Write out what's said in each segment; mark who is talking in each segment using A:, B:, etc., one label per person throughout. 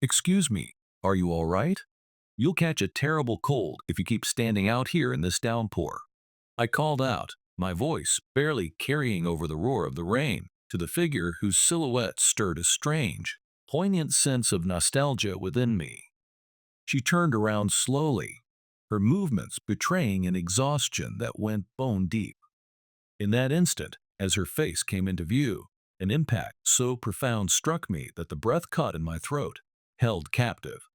A: Excuse me, are you all right? You'll catch a terrible cold if you keep standing out here in this downpour. I called out, my voice barely carrying over the roar of the rain, to the figure whose silhouette stirred a strange, poignant sense of nostalgia within me. She turned around slowly, her movements betraying an exhaustion that went bone deep. In that instant, as her face came into view, an impact so profound struck me that the breath caught in my throat, held captive.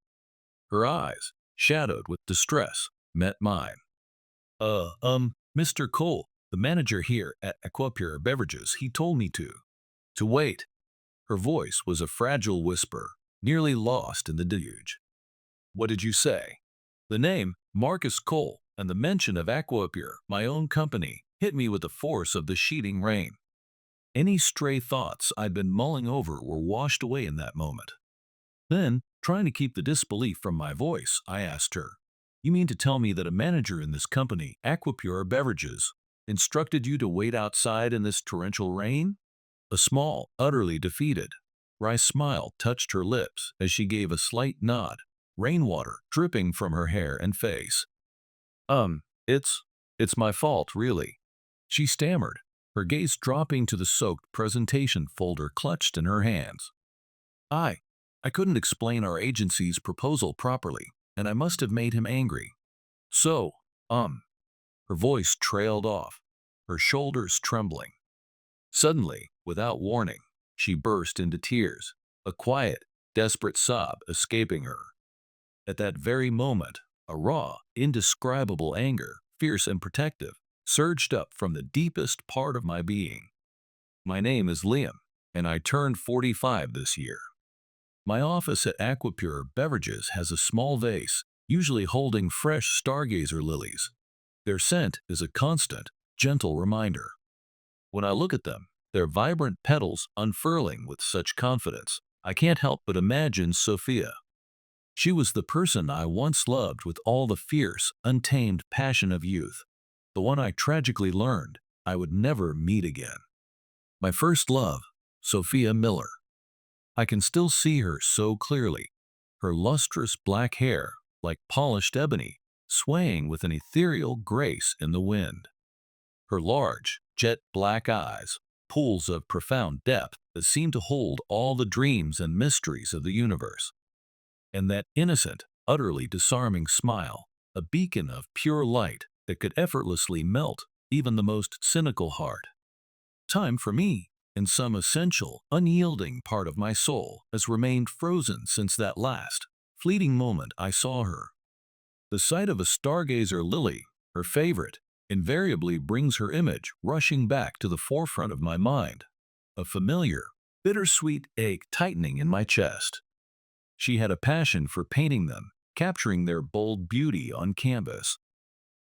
A: Her eyes, shadowed with distress, met mine. Mr. Cole, the manager here at Aquapure Beverages, he told me to wait. Her voice was a fragile whisper, nearly lost in the deluge. What did you say? The name, Marcus Cole, and the mention of Aquapure, my own company, hit me with the force of the sheeting rain. Any stray thoughts I'd been mulling over were washed away in that moment. Then, trying to keep the disbelief from my voice, I asked her, you mean to tell me that a manager in this company, Aquapure Beverages, instructed you to wait outside in this torrential rain? A small, utterly defeated, wry smile touched her lips as she gave a slight nod, rainwater dripping from her hair and face. Um, it's, it's my fault, really. She stammered, her gaze dropping to the soaked presentation folder clutched in her hands. I, I couldn't explain our agency's proposal properly, and I must have made him angry. So, her voice trailed off, her shoulders trembling. Suddenly, without warning, she burst into tears, a quiet, desperate sob escaping her. At that very moment, a raw, indescribable anger, fierce and protective, surged up from the deepest part of my being. My name is Liam, and I turned 45 this year. My office at Aquapure Beverages has a small vase, usually holding fresh stargazer lilies. Their scent is a constant, gentle reminder. When I look at them, their vibrant petals unfurling with such confidence, I can't help but imagine Sophia. She was the person I once loved with all the fierce, untamed passion of youth, the one I tragically learned I would never meet again. My first love, Sophia Miller. I can still see her so clearly, her lustrous black hair, like polished ebony, swaying with an ethereal grace in the wind. Her large, jet black eyes, pools of profound depth that seemed to hold all the dreams and mysteries of the universe. And that innocent, utterly disarming smile, a beacon of pure light that could effortlessly melt even the most cynical heart. Time for me, in some essential, unyielding part of my soul, has remained frozen since that last, fleeting moment I saw her. The sight of a stargazer lily, her favorite, invariably brings her image rushing back to the forefront of my mind, a familiar, bittersweet ache tightening in my chest. She had a passion for painting them, capturing their bold beauty on canvas.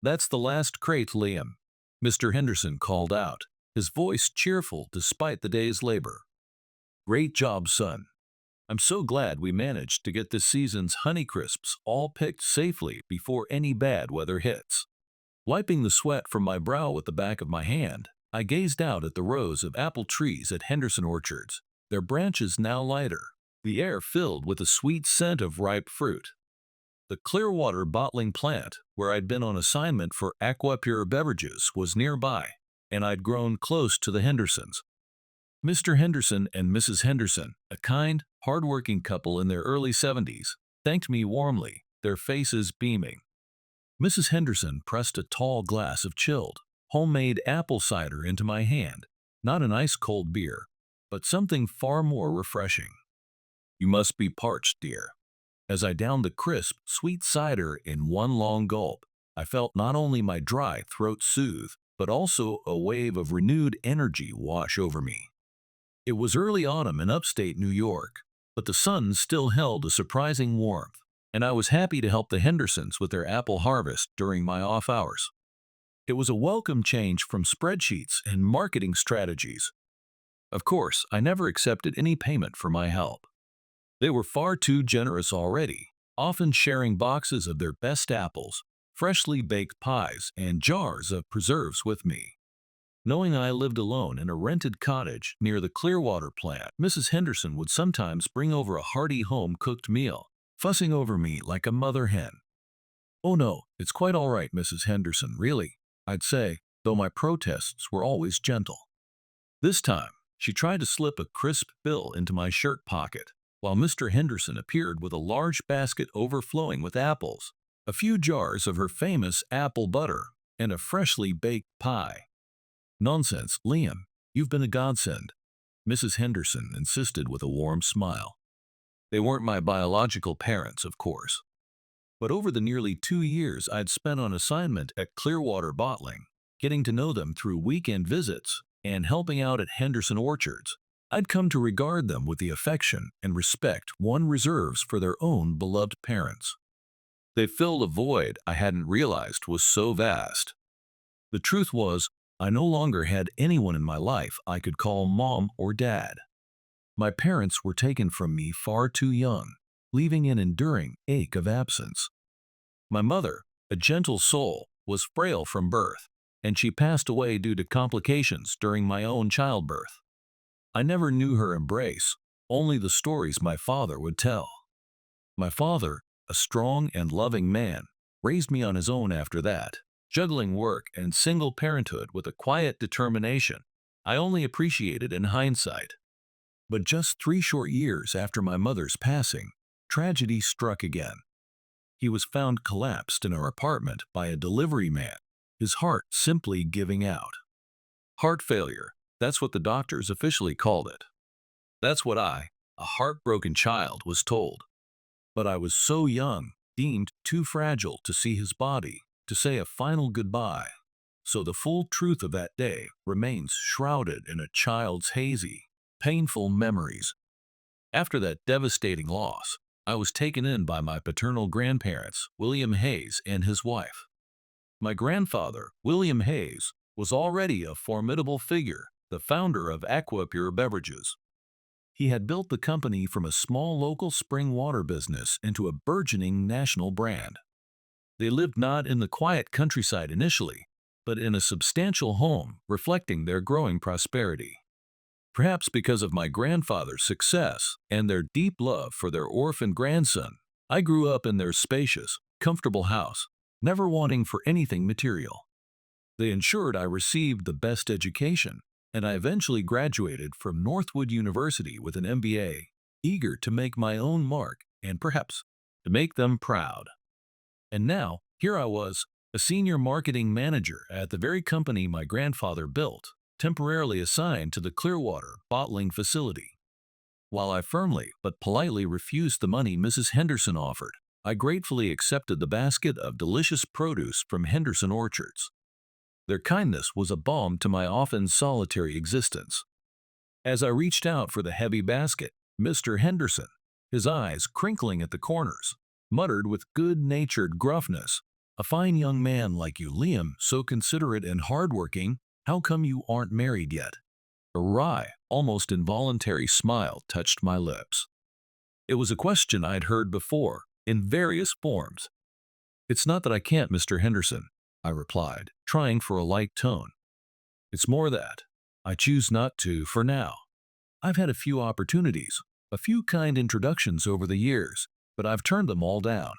A: That's the last crate, Liam, Mr. Henderson called out, his voice cheerful despite the day's labor. Great job, son. I'm so glad we managed to get this season's Honeycrisps all picked safely before any bad weather hits. Wiping the sweat from my brow with the back of my hand, I gazed out at the rows of apple trees at Henderson Orchards, their branches now lighter, the air filled with a sweet scent of ripe fruit. The Clearwater bottling plant, where I'd been on assignment for Aquapure Beverages, was nearby, and I'd grown close to the Hendersons. Mr. Henderson and Mrs. Henderson, a kind, hard-working couple in their early 70s, thanked me warmly, their faces beaming. Mrs. Henderson pressed a tall glass of chilled, homemade apple cider into my hand, not an ice-cold beer, but something far more refreshing. You must be parched, dear. As I downed the crisp, sweet cider in one long gulp, I felt not only my dry throat soothe, but also a wave of renewed energy wash over me. It was early autumn in upstate New York, but the sun still held a surprising warmth, and I was happy to help the Hendersons with their apple harvest during my off hours. It was a welcome change from spreadsheets and marketing strategies. Of course, I never accepted any payment for my help. They were far too generous already, often sharing boxes of their best apples, freshly baked pies, and jars of preserves with me. Knowing I lived alone in a rented cottage near the Clearwater plant, Mrs. Henderson would sometimes bring over a hearty home-cooked meal, fussing over me like a mother hen. "Oh no, it's quite all right, Mrs. Henderson, really," I'd say, though my protests were always gentle. This time, she tried to slip a crisp bill into my shirt pocket, while Mr. Henderson appeared with a large basket overflowing with apples, a few jars of her famous apple butter, and a freshly baked pie. "Nonsense, Liam. You've been a godsend," Mrs. Henderson insisted with a warm smile. They weren't my biological parents, of course. But over the nearly 2 years I'd spent on assignment at Clearwater Bottling, getting to know them through weekend visits and helping out at Henderson Orchards, I'd come to regard them with the affection and respect one reserves for their own beloved parents. They filled a void I hadn't realized was so vast. The truth was, I no longer had anyone in my life I could call mom or dad. My parents were taken from me far too young, leaving an enduring ache of absence. My mother, a gentle soul, was frail from birth, and she passed away due to complications during my own childbirth. I never knew her embrace, only the stories my father would tell. My father, a strong and loving man, raised me on his own after that, juggling work and single parenthood with a quiet determination I only appreciated in hindsight. But just 3 short years after my mother's passing, tragedy struck again. He was found collapsed in our apartment by a delivery man, his heart simply giving out. Heart failure, that's what the doctors officially called it. That's what I, a heartbroken child, was told. But I was so young, deemed too fragile to see his body, to say a final goodbye. So the full truth of that day remains shrouded in a child's hazy, painful memories. After that devastating loss, I was taken in by my paternal grandparents, William Hayes and his wife. My grandfather, William Hayes, was already a formidable figure, the founder of Aquapure Beverages. He had built the company from a small local spring water business into a burgeoning national brand. They lived not in the quiet countryside initially, but in a substantial home reflecting their growing prosperity. Perhaps because of my grandfather's success and their deep love for their orphan grandson, I grew up in their spacious, comfortable house, never wanting for anything material. They ensured I received the best education, and I eventually graduated from Northwood University with an MBA, eager to make my own mark and perhaps to make them proud. And now, here I was, a senior marketing manager at the very company my grandfather built, temporarily assigned to the Clearwater bottling facility. While I firmly but politely refused the money Mrs. Henderson offered, I gratefully accepted the basket of delicious produce from Henderson Orchards. Their kindness was a balm to my often solitary existence. As I reached out for the heavy basket, Mr. Henderson, his eyes crinkling at the corners, muttered with good-natured gruffness, "A fine young man like you, Liam, so considerate and hardworking, how come you aren't married yet?" A wry, almost involuntary smile touched my lips. It was a question I'd heard before, in various forms. "It's not that I can't, Mr. Henderson," I replied, trying for a light tone. "It's more that I choose not to for now. I've had a few opportunities, a few kind introductions over the years, but I've turned them all down."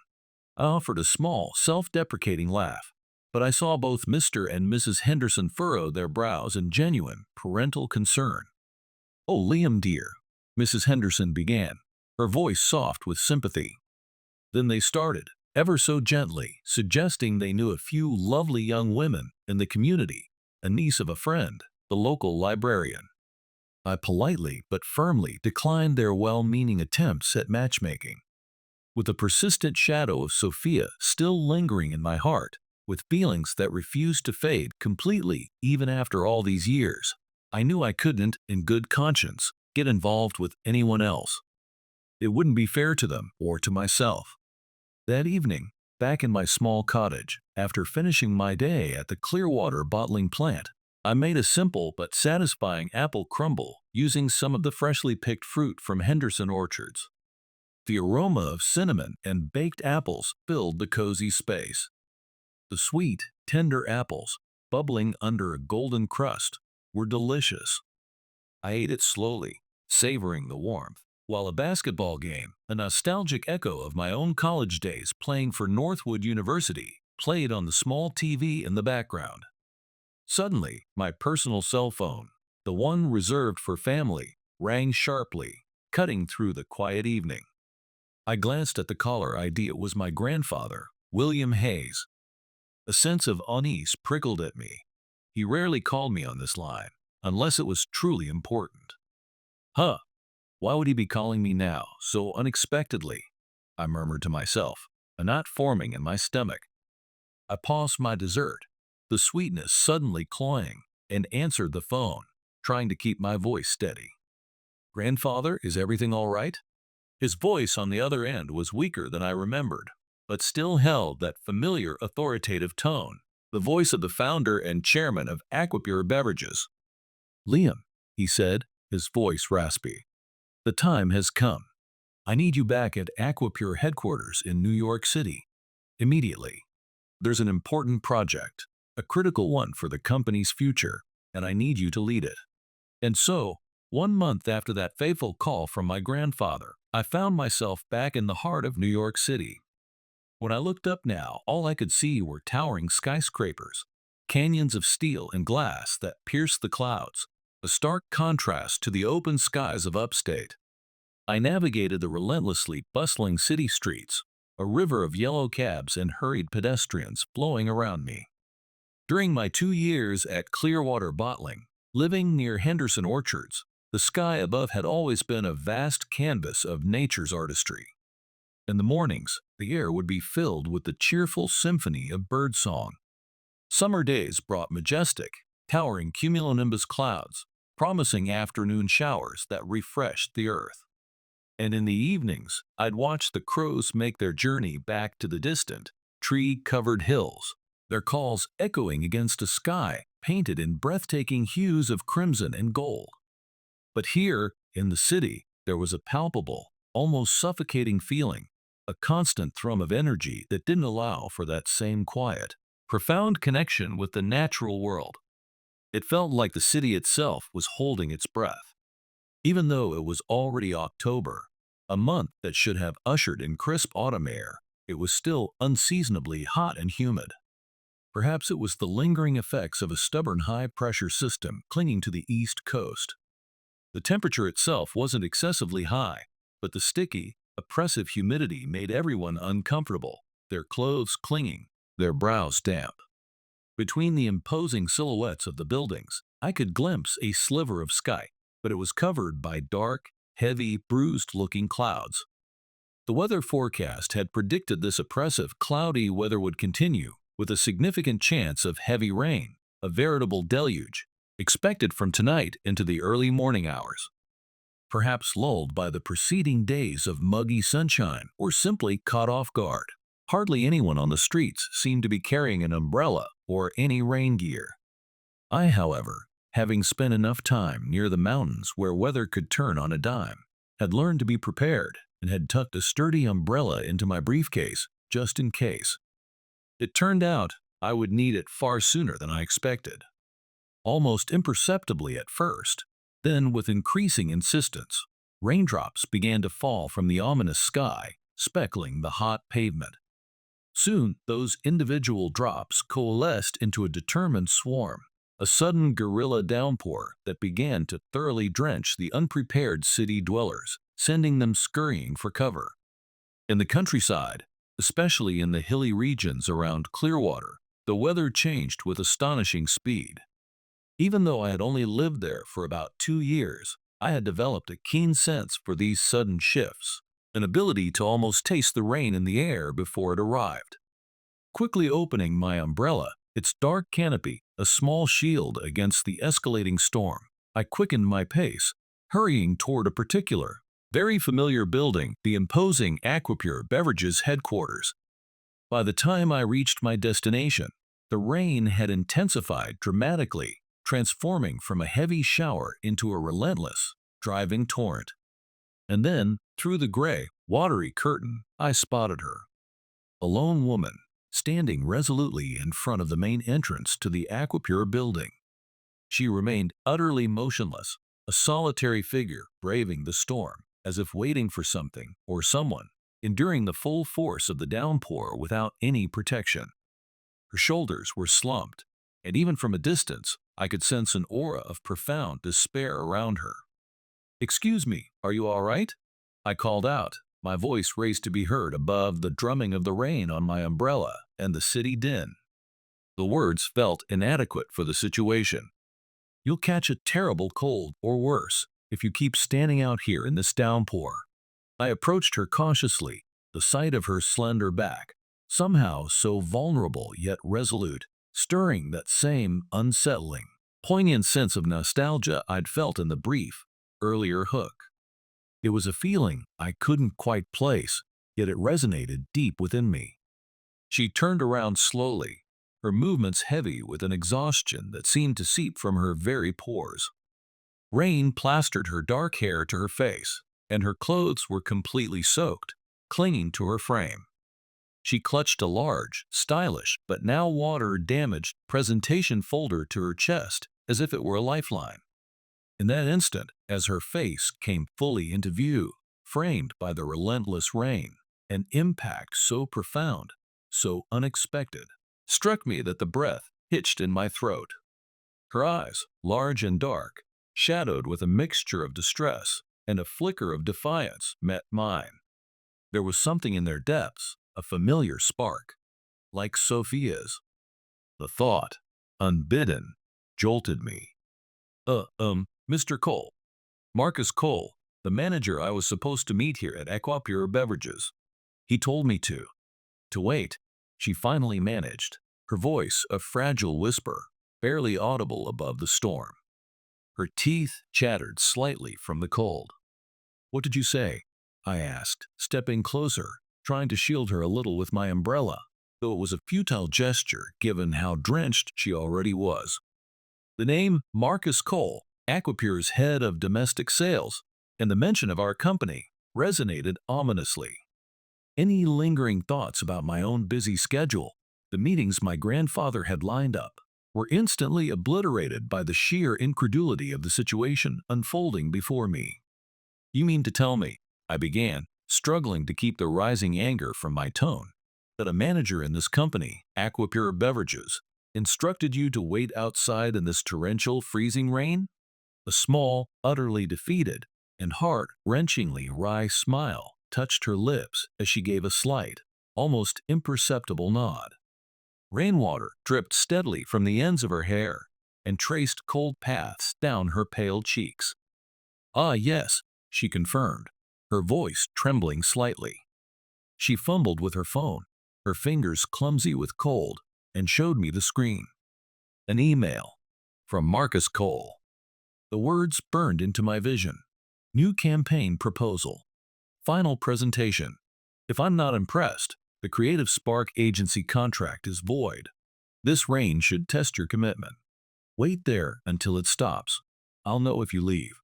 A: I offered a small, self-deprecating laugh, but I saw both Mr. and Mrs. Henderson furrow their brows in genuine parental concern. "Oh, Liam dear," Mrs. Henderson began, her voice soft with sympathy. Then they started, ever so gently, suggesting they knew a few lovely young women in the community, a niece of a friend, the local librarian. I politely but firmly declined their well-meaning attempts at matchmaking. With a persistent shadow of Sophia still lingering in my heart, with feelings that refused to fade completely even after all these years, I knew I couldn't, in good conscience, get involved with anyone else. It wouldn't be fair to them or to myself. That evening, back in my small cottage, after finishing my day at the Clearwater bottling plant, I made a simple but satisfying apple crumble using some of the freshly picked fruit from Henderson Orchards. The aroma of cinnamon and baked apples filled the cozy space. The sweet, tender apples, bubbling under a golden crust, were delicious. I ate it slowly, savoring the warmth, while a basketball game, a nostalgic echo of my own college days playing for Northwood University, played on the small TV in the background. Suddenly, my personal cell phone, the one reserved for family, rang sharply, cutting through the quiet evening. I glanced at the caller ID. It was my grandfather, William Hayes. A sense of unease prickled at me. He rarely called me on this line, unless it was truly important. Huh, why would he be calling me now, so unexpectedly? I murmured to myself, a knot forming in my stomach. I paused my dessert, the sweetness suddenly cloying, and answered the phone, trying to keep my voice steady. Grandfather, is everything all right? His voice on the other end was weaker than I remembered, but still held that familiar authoritative tone, the voice of the founder and chairman of Aquapure Beverages. Liam, he said, his voice raspy. The time has come. I need you back at Aquapure headquarters in New York City. Immediately. There's an important project, a critical one for the company's future, and I need you to lead it. And so, 1 month after that fateful call from my grandfather, I found myself back in the heart of New York City. When I looked up now, all I could see were towering skyscrapers, canyons of steel and glass that pierced the clouds, a stark contrast to the open skies of upstate. I navigated the relentlessly bustling city streets, a river of yellow cabs and hurried pedestrians flowing around me. During my 2 years at Clearwater Bottling, living near Henderson Orchards, the sky above had always been a vast canvas of nature's artistry. In the mornings, the air would be filled with the cheerful symphony of birdsong. Summer days brought majestic, towering cumulonimbus clouds, promising afternoon showers that refreshed the earth. And in the evenings, I'd watch the crows make their journey back to the distant, tree-covered hills, their calls echoing against a sky painted in breathtaking hues of crimson and gold. But here, in the city, there was a palpable, almost suffocating feeling, a constant thrum of energy that didn't allow for that same quiet, profound connection with the natural world. It felt like the city itself was holding its breath. Even though it was already October, a month that should have ushered in crisp autumn air, it was still unseasonably hot and humid. Perhaps it was the lingering effects of a stubborn high-pressure system clinging to the east coast. The temperature itself wasn't excessively high, but the sticky, oppressive humidity made everyone uncomfortable, their clothes clinging, their brows damp. Between the imposing silhouettes of the buildings, I could glimpse a sliver of sky, but it was covered by dark, heavy, bruised-looking clouds. The weather forecast had predicted this oppressive, cloudy weather would continue, with a significant chance of heavy rain, a veritable deluge, expected from tonight into the early morning hours. Perhaps lulled by the preceding days of muggy sunshine or simply caught off guard, hardly anyone on the streets seemed to be carrying an umbrella or any rain gear. I, however, having spent enough time near the mountains where weather could turn on a dime, had learned to be prepared and had tucked a sturdy umbrella into my briefcase just in case. It turned out I would need it far sooner than I expected. Almost imperceptibly at first, then with increasing insistence, raindrops began to fall from the ominous sky, speckling the hot pavement. Soon, those individual drops coalesced into a determined swarm, a sudden guerrilla downpour that began to thoroughly drench the unprepared city dwellers, sending them scurrying for cover. In the countryside, especially in the hilly regions around Clearwater, the weather changed with astonishing speed. Even though I had only lived there for about 2 years, I had developed a keen sense for these sudden shifts, an ability to almost taste the rain in the air before it arrived. Quickly opening my umbrella, its dark canopy a small shield against the escalating storm, I quickened my pace, hurrying toward a particular, very familiar building, the imposing Aquapure Beverages headquarters. By the time I reached my destination, the rain had intensified dramatically, transforming from a heavy shower into a relentless, driving torrent. And then, through the gray, watery curtain, I spotted her. A lone woman, standing resolutely in front of the main entrance to the Aquapure building. She remained utterly motionless, a solitary figure braving the storm, as if waiting for something or someone, enduring the full force of the downpour without any protection. Her shoulders were slumped, and even from a distance, I could sense an aura of profound despair around her. "Excuse me, are you all right?" I called out, my voice raised to be heard above the drumming of the rain on my umbrella and the city din. The words felt inadequate for the situation. "You'll catch a terrible cold, or worse, if you keep standing out here in this downpour." I approached her cautiously, the sight of her slender back, somehow so vulnerable yet resolute, stirring that same unsettling, poignant sense of nostalgia I'd felt in the brief, earlier hook. It was a feeling I couldn't quite place, yet it resonated deep within me. She turned around slowly, her movements heavy with an exhaustion that seemed to seep from her very pores. Rain plastered her dark hair to her face, and her clothes were completely soaked, clinging to her frame. She clutched a large, stylish, but now water-damaged presentation folder to her chest as if it were a lifeline. In that instant, as her face came fully into view, framed by the relentless rain, an impact so profound, so unexpected, struck me that the breath hitched in my throat. Her eyes, large and dark, shadowed with a mixture of distress and a flicker of defiance, met mine. There was something in their depths, a familiar spark, like Sophia's. The thought, unbidden, jolted me. Mr. Cole. Marcus Cole, the manager I was supposed to meet here at Equapure Beverages. He told me to wait." She finally managed, her voice a fragile whisper, barely audible above the storm. Her teeth chattered slightly from the cold. "What did you say?" I asked, stepping closer, trying to shield her a little with my umbrella, though it was a futile gesture given how drenched she already was. The name Marcus Cole, Aquapure's head of domestic sales, and the mention of our company resonated ominously. Any lingering thoughts about my own busy schedule, the meetings my grandfather had lined up, were instantly obliterated by the sheer incredulity of the situation unfolding before me. "You mean to tell me," I began, struggling to keep the rising anger from my tone, "that a manager in this company, Aquapure Beverages, instructed you to wait outside in this torrential, freezing rain?" A small, utterly defeated, and heart-wrenchingly wry smile touched her lips as she gave a slight, almost imperceptible nod. Rainwater dripped steadily from the ends of her hair and traced cold paths down her pale cheeks. "Ah, yes," she confirmed, her voice trembling slightly. She fumbled with her phone, her fingers clumsy with cold, and showed me the screen. An email from Marcus Cole. The words burned into my vision. "New campaign proposal. Final presentation. If I'm not impressed, the Creative Spark agency contract is void. This rain should test your commitment. Wait there until it stops. I'll know if you leave."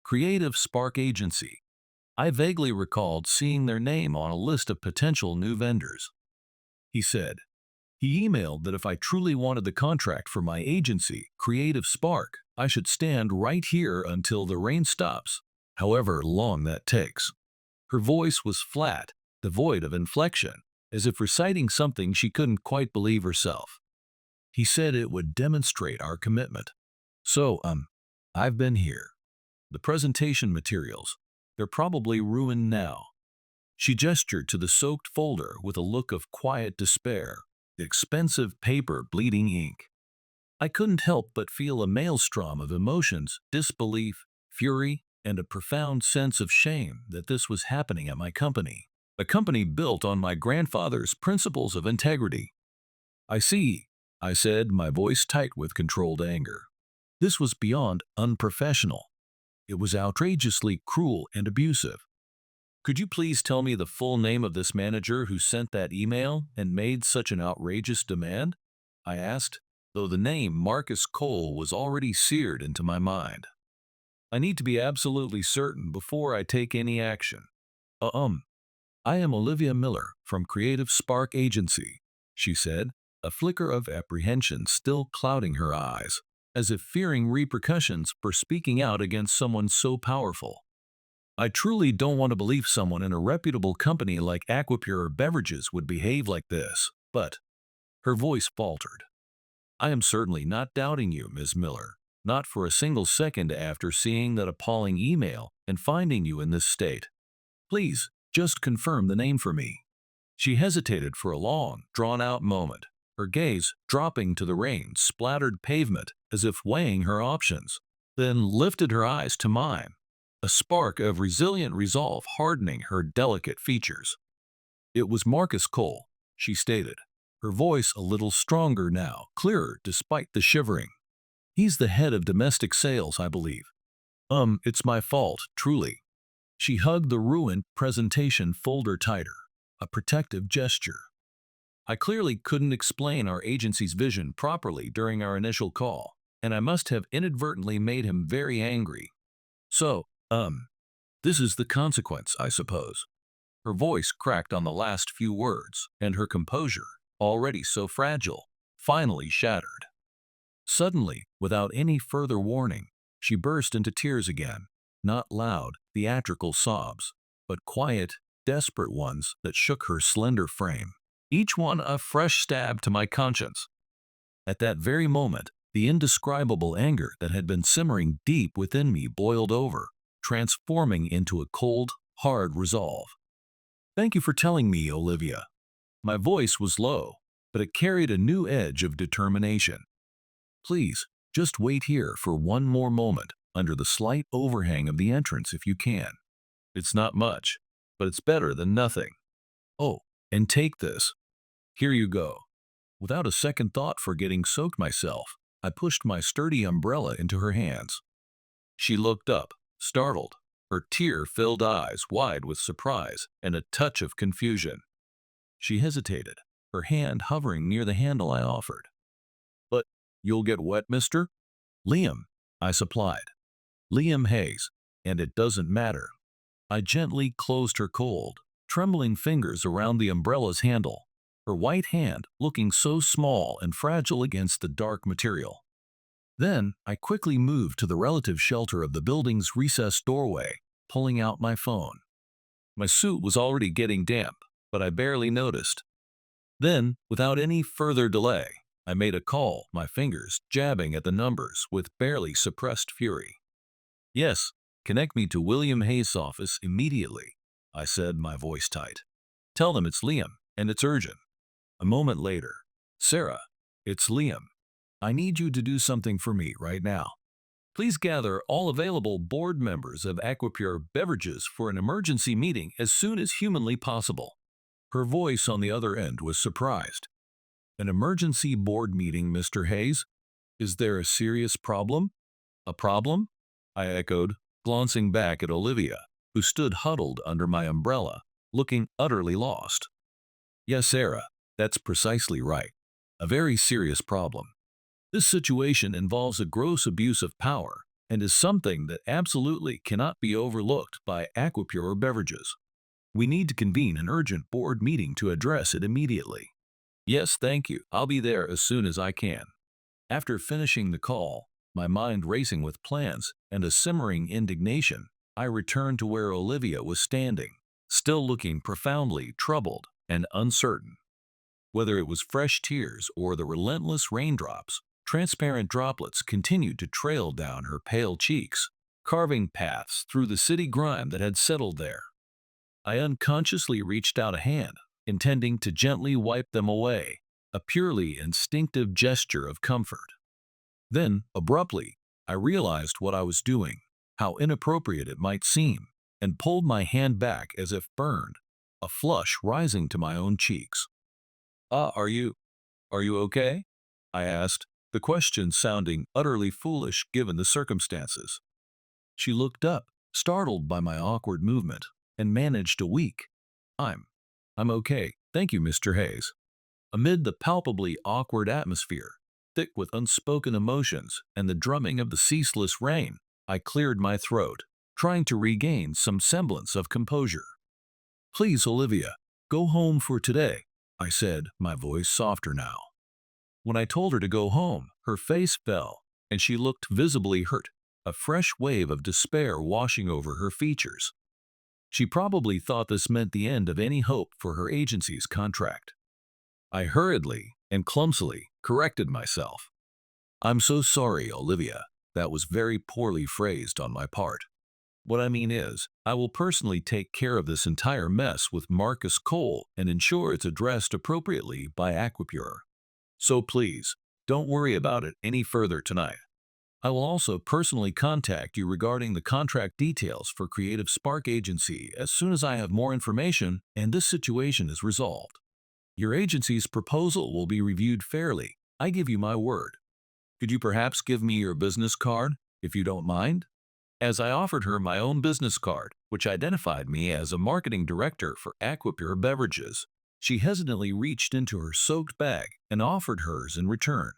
A: Creative Spark Agency. I vaguely recalled seeing their name on a list of potential new vendors. He said. He emailed that if I truly wanted the contract for my agency, Creative Spark, I should stand right here until the rain stops, however long that takes. Her voice was flat, devoid of inflection, as if reciting something she couldn't quite believe herself. He said it would demonstrate our commitment. So, I've been here. The presentation materials, they're probably ruined now." She gestured to the soaked folder with a look of quiet despair, the expensive paper bleeding ink. I couldn't help but feel a maelstrom of emotions, disbelief, fury, and a profound sense of shame that this was happening at my company, a company built on my grandfather's principles of integrity. "I see," I said, my voice tight with controlled anger. This was beyond unprofessional. It was outrageously cruel and abusive. "Could you please tell me the full name of this manager who sent that email and made such an outrageous demand?" I asked, though the name Marcus Cole was already seared into my mind. "I need to be absolutely certain before I take any action." I am Olivia Miller from Creative Spark Agency," she said, a flicker of apprehension still clouding her eyes. as if fearing repercussions for speaking out against someone so powerful. I truly don't want to believe someone in a reputable company like Aquapure Beverages would behave like this, but her voice faltered. I am certainly not doubting you, Ms. Miller, not for a single second after seeing that appalling email and finding you in this state. Please, just confirm the name for me. She hesitated for a long, drawn-out moment, her gaze dropping to the rain-splattered pavement as if weighing her options, then lifted her eyes to mine, a spark of resilient resolve hardening her delicate features. It was Marcus Cole, she stated, her voice a little stronger now, clearer despite the shivering. He's the head of domestic sales, I believe. It's my fault, truly. She hugged the ruined presentation folder tighter, a protective gesture. I clearly couldn't explain our agency's vision properly during our initial call, and I must have inadvertently made him very angry. So, this is the consequence, I suppose. Her voice cracked on the last few words, and her composure, already so fragile, finally shattered. Suddenly, without any further warning, she burst into tears again, not loud, theatrical sobs, but quiet, desperate ones that shook her slender frame, each one a fresh stab to my conscience. At that very moment, the indescribable anger that had been simmering deep within me boiled over, transforming into a cold, hard resolve. Thank you for telling me, Olivia. My voice was low, but it carried a new edge of determination. Please, just wait here for one more moment under the slight overhang of the entrance if you can. It's not much, but it's better than nothing. Oh, and take this. Here you go. Without a second thought for getting soaked myself, I pushed my sturdy umbrella into her hands. She looked up, startled, her tear-filled eyes wide with surprise and a touch of confusion. She hesitated, her hand hovering near the handle I offered. But you'll get wet, mister? Liam, I supplied. Liam Hayes, and it doesn't matter. I gently closed her cold, trembling fingers around the umbrella's handle, her white hand looking so small and fragile against the dark material. Then I quickly moved to the relative shelter of the building's recessed doorway, pulling out my phone. My suit was already getting damp, but I barely noticed. Then, without any further delay, I made a call, my fingers jabbing at the numbers with barely suppressed fury. Yes, connect me to William Hayes' office immediately, I said, my voice tight. Tell them it's Liam, and it's urgent. A moment later, Sarah, it's Liam. I need you to do something for me right now. Please gather all available board members of Aquapure Beverages for an emergency meeting as soon as humanly possible. Her voice on the other end was surprised. An emergency board meeting, Mr. Hayes? Is there a serious problem? A problem? I echoed, glancing back at Olivia, who stood huddled under my umbrella, looking utterly lost. Yes, Sarah, that's precisely right. A very serious problem. This situation involves a gross abuse of power and is something that absolutely cannot be overlooked by Aquapure Beverages. We need to convene an urgent board meeting to address it immediately. Yes, thank you. I'll be there as soon as I can. After finishing the call, my mind racing with plans and a simmering indignation, I returned to where Olivia was standing, still looking profoundly troubled and uncertain. Whether it was fresh tears or the relentless raindrops, transparent droplets continued to trail down her pale cheeks, carving paths through the city grime that had settled there. I unconsciously reached out a hand, intending to gently wipe them away, a purely instinctive gesture of comfort. Then, abruptly, I realized what I was doing, how inappropriate it might seem, and pulled my hand back as if burned, a flush rising to my own cheeks. Are you okay? I asked, the question sounding utterly foolish given the circumstances. She looked up, startled by my awkward movement, and managed a weak, I'm okay, thank you, Mr. Hayes. Amid the palpably awkward atmosphere, thick with unspoken emotions and the drumming of the ceaseless rain, I cleared my throat, trying to regain some semblance of composure. Please, Olivia, go home for today, I said, my voice softer now. When I told her to go home, her face fell, and she looked visibly hurt, a fresh wave of despair washing over her features. She probably thought this meant the end of any hope for her agency's contract. I hurriedly and clumsily corrected myself. "I'm so sorry, Olivia. That was very poorly phrased on my part. What I mean is, I will personally take care of this entire mess with Marcus Cole and ensure it's addressed appropriately by Aquapure. So please, don't worry about it any further tonight. I will also personally contact you regarding the contract details for Creative Spark Agency as soon as I have more information and this situation is resolved. Your agency's proposal will be reviewed fairly. I give you my word. Could you perhaps give me your business card, if you don't mind?" As I offered her my own business card, which identified me as a marketing director for Aquapure Beverages, she hesitantly reached into her soaked bag and offered hers in return.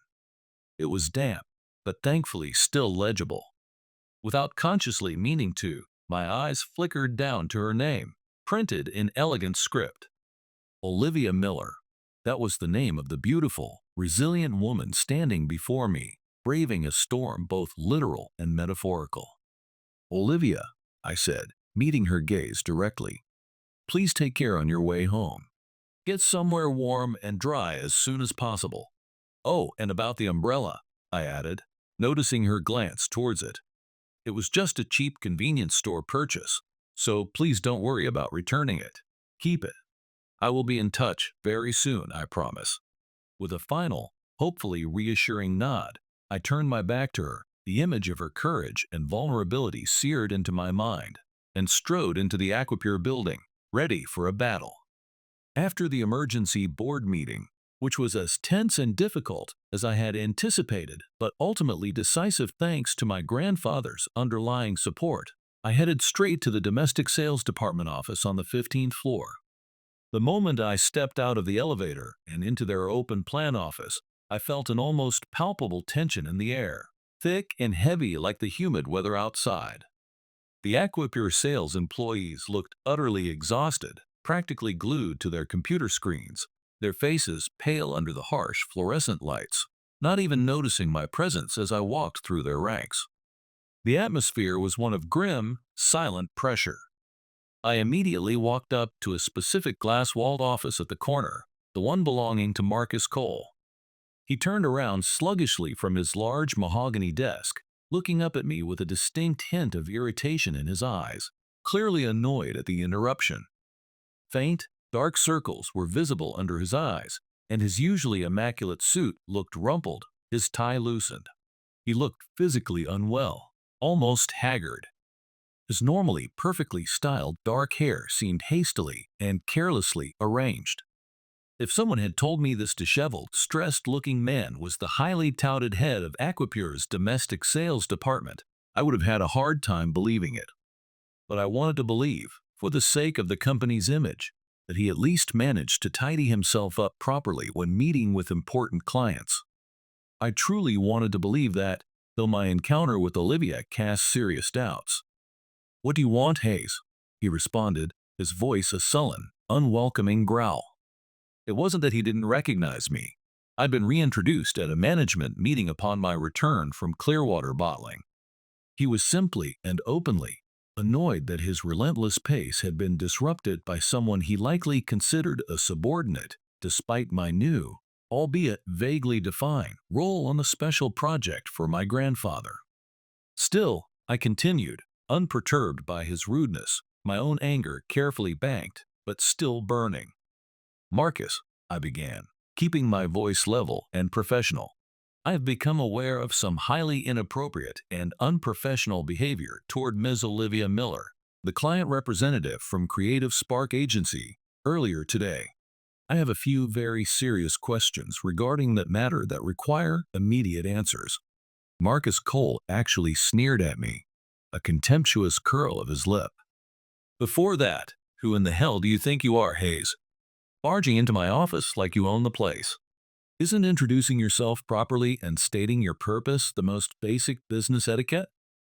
A: It was damp, but thankfully still legible. Without consciously meaning to, my eyes flickered down to her name, printed in elegant script. Olivia Miller. That was the name of the beautiful, resilient woman standing before me, braving a storm both literal and metaphorical. "Olivia," I said, meeting her gaze directly, "please take care on your way home. Get somewhere warm and dry as soon as possible. Oh, and about the umbrella," I added, noticing her glance towards it. "It was just a cheap convenience store purchase, so please don't worry about returning it. Keep it. I will be in touch very soon, I promise." With a final, hopefully reassuring nod, I turned my back to her, the image of her courage and vulnerability seared into my mind, and strode into the Aquapure building, ready for a battle. After the emergency board meeting, which was as tense and difficult as I had anticipated, but ultimately decisive thanks to my grandfather's underlying support, I headed straight to the domestic sales department office on the 15th floor. The moment I stepped out of the elevator and into their open plan office, I felt an almost palpable tension in the air, thick and heavy like the humid weather outside. The Aquapure sales employees looked utterly exhausted, practically glued to their computer screens, their faces pale under the harsh fluorescent lights, not even noticing my presence as I walked through their ranks. The atmosphere was one of grim, silent pressure. I immediately walked up to a specific glass-walled office at the corner, the one belonging to Marcus Cole. He turned around sluggishly from his large mahogany desk, looking up at me with a distinct hint of irritation in his eyes, clearly annoyed at the interruption. Faint, dark circles were visible under his eyes, and his usually immaculate suit looked rumpled, his tie loosened. He looked physically unwell, almost haggard. His normally perfectly styled dark hair seemed hastily and carelessly arranged. If someone had told me this disheveled, stressed-looking man was the highly touted head of Aquapure's domestic sales department, I would have had a hard time believing it. But I wanted to believe, for the sake of the company's image, that he at least managed to tidy himself up properly when meeting with important clients. I truly wanted to believe that, though my encounter with Olivia cast serious doubts. "What do you want, Hayes?" he responded, his voice a sullen, unwelcoming growl. It wasn't that he didn't recognize me. I'd been reintroduced at a management meeting upon my return from Clearwater Bottling. He was simply and openly annoyed that his relentless pace had been disrupted by someone he likely considered a subordinate, despite my new, albeit vaguely defined, role on a special project for my grandfather. Still, I continued, unperturbed by his rudeness, my own anger carefully banked, but still burning. "Marcus," I began, keeping my voice level and professional, "I have become aware of some highly inappropriate and unprofessional behavior toward Ms. Olivia Miller, the client representative from Creative Spark Agency, earlier today. I have a few very serious questions regarding that matter that require immediate answers." Marcus Cole actually sneered at me, a contemptuous curl of his lip. "Before that, who in the hell do you think you are, Hayes? Barging into my office like you own the place. Isn't introducing yourself properly and stating your purpose the most basic business etiquette?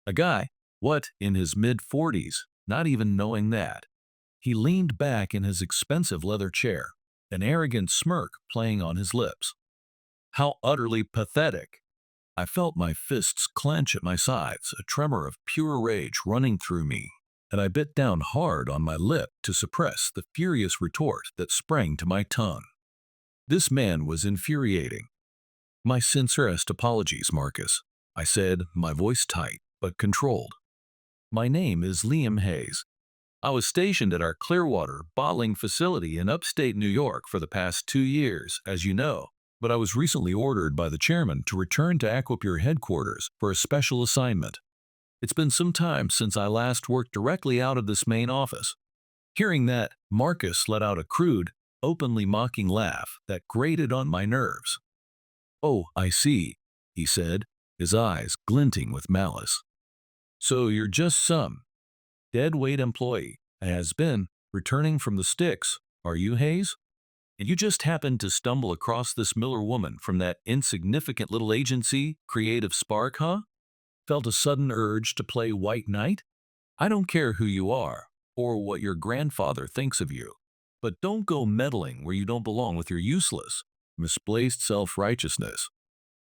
A: A guy, what, in his mid-40s, not even knowing that." He leaned back in his expensive leather chair, an arrogant smirk playing on his lips. "How utterly pathetic. I felt my fists clench at my sides, a tremor of pure rage running through me, and I bit down hard on my lip to suppress the furious retort that sprang to my tongue. This man was infuriating. My sincerest apologies, Marcus, I said, my voice tight but controlled. My name is Liam Hayes. I was stationed at our Clearwater bottling facility in upstate New York for the past 2 years, as you know, but I was recently ordered by the chairman to return to Aquapure headquarters for a special assignment. It's been some time since I last worked directly out of this main office. Hearing that, Marcus let out a crude, openly mocking laugh that grated on my nerves. "Oh, I see," he said, his eyes glinting with malice. "So you're just some dead-weight employee, has been, returning from the sticks, are you, Hayes? And you just happened to stumble across this Miller woman from that insignificant little agency, Creative Spark, huh? Felt a sudden urge to play white knight? I don't care who you are, or what your grandfather thinks of you, but don't go meddling where you don't belong with your useless, misplaced self-righteousness.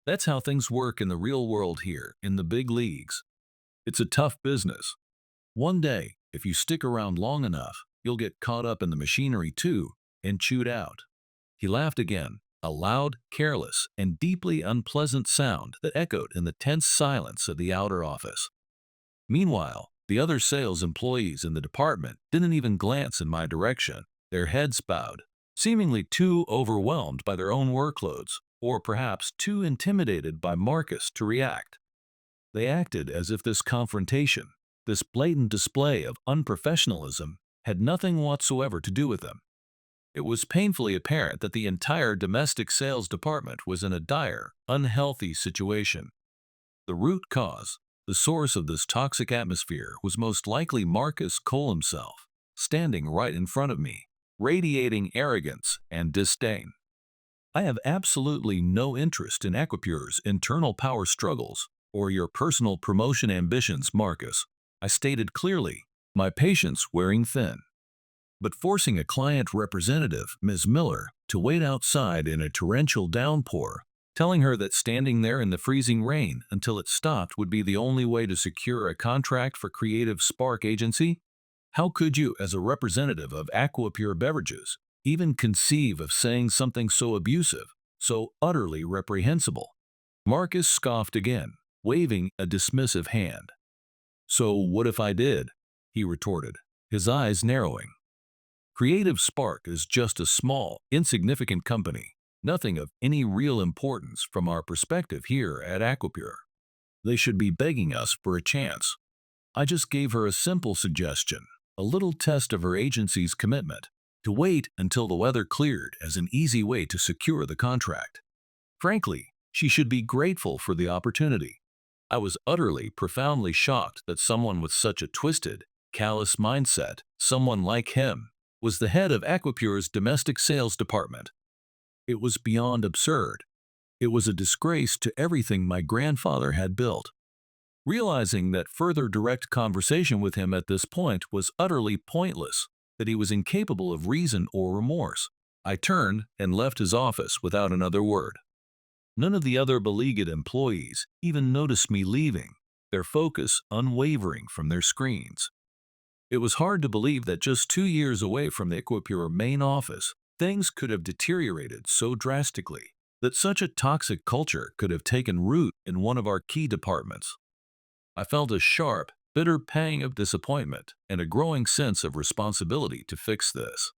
A: That's how things work in the real world here, in the big leagues. It's a tough business. One day, if you stick around long enough, you'll get caught up in the machinery too, and chewed out." He laughed again, a loud, careless, and deeply unpleasant sound that echoed in the tense silence of the outer office. Meanwhile, the other sales employees in the department didn't even glance in my direction, their heads bowed, seemingly too overwhelmed by their own workloads, or perhaps too intimidated by Marcus to react. They acted as if this confrontation, this blatant display of unprofessionalism, had nothing whatsoever to do with them. It was painfully apparent that the entire domestic sales department was in a dire, unhealthy situation. The root cause, the source of this toxic atmosphere, was most likely Marcus Cole himself, standing right in front of me, radiating arrogance and disdain. "I have absolutely no interest in Aquapure's internal power struggles or your personal promotion ambitions, Marcus," I stated clearly, my patience wearing thin. But forcing a client representative, Ms. Miller, to wait outside in a torrential downpour, telling her that standing there in the freezing rain until it stopped would be the only way to secure a contract for Creative Spark Agency? How could you, as a representative of Aquapure Beverages, even conceive of saying something so abusive, so utterly reprehensible? Marcus scoffed again, waving a dismissive hand. "So what if I did?" he retorted, his eyes narrowing. "Creative Spark is just a small, insignificant company, nothing of any real importance from our perspective here at Aquapure. They should be begging us for a chance. I just gave her a simple suggestion, a little test of her agency's commitment, to wait until the weather cleared as an easy way to secure the contract. Frankly, she should be grateful for the opportunity." I was utterly, profoundly shocked that someone with such a twisted, callous mindset, someone like him, was the head of Aquapure's domestic sales department. It was beyond absurd. It was a disgrace to everything my grandfather had built. Realizing that further direct conversation with him at this point was utterly pointless, that he was incapable of reason or remorse, I turned and left his office without another word. None of the other beleaguered employees even noticed me leaving, their focus unwavering from their screens. It was hard to believe that just 2 years away from the Aquapure main office, things could have deteriorated so drastically, that such a toxic culture could have taken root in one of our key departments. I felt a sharp, bitter pang of disappointment and a growing sense of responsibility to fix this.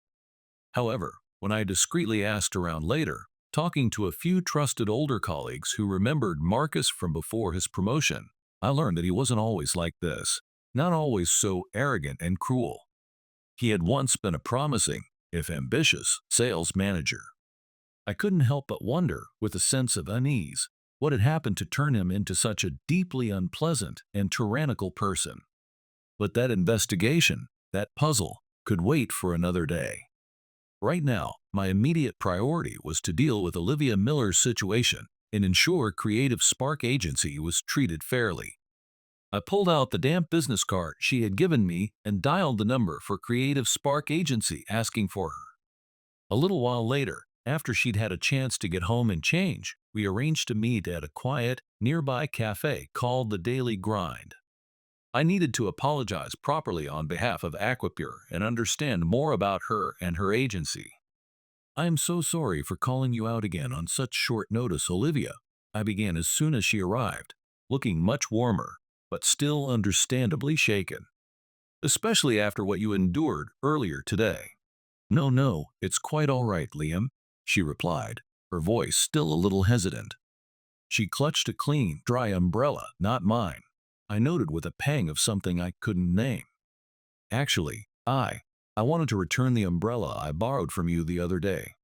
A: However, when I discreetly asked around later, talking to a few trusted older colleagues who remembered Marcus from before his promotion, I learned that he wasn't always like this, not always so arrogant and cruel. He had once been a promising, if ambitious, sales manager. I couldn't help but wonder, with a sense of unease, what had happened to turn him into such a deeply unpleasant and tyrannical person. But that investigation, that puzzle, could wait for another day. Right now, my immediate priority was to deal with Olivia Miller's situation and ensure Creative Spark Agency was treated fairly. I pulled out the damp business card she had given me and dialed the number for Creative Spark Agency, asking for her. A little while later, After she'd had a chance to get home and change, we arranged to meet at a quiet, nearby cafe called the Daily Grind. I needed to apologize properly on behalf of Aquapure and understand more about her and her agency. "I am so sorry for calling you out again on such short notice, Olivia," I began as soon as she arrived, looking much warmer, but still understandably shaken. "Especially after what you endured earlier today." "No, no, it's quite all right, Liam," she replied, her voice still a little hesitant. She clutched a clean, dry umbrella, not mine. I noted with a pang of something I couldn't name. "Actually, I wanted to return the umbrella I borrowed from you the other day.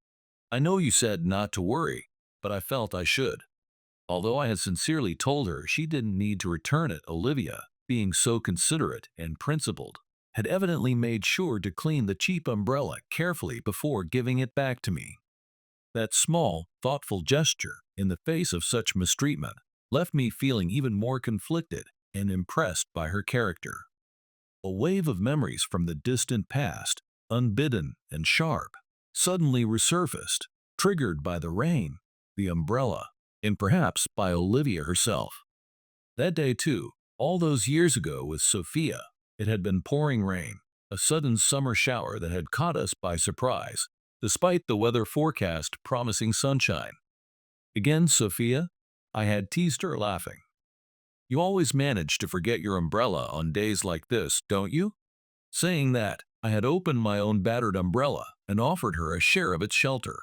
A: I know you said not to worry, but I felt I should." Although I had sincerely told her she didn't need to return it, Olivia, being so considerate and principled, had evidently made sure to clean the cheap umbrella carefully before giving it back to me. That small, thoughtful gesture, in the face of such mistreatment, left me feeling even more conflicted and impressed by her character. A wave of memories from the distant past, unbidden and sharp, suddenly resurfaced, triggered by the rain, the umbrella, and perhaps by Olivia herself. That day, too, all those years ago with Sophia, it had been pouring rain, a sudden summer shower that had caught us by surprise, despite the weather forecast promising sunshine. "Again, Sophia?" I had teased her, laughing. "You always manage to forget your umbrella on days like this, don't you?" Saying that, I had opened my own battered umbrella and offered her a share of its shelter.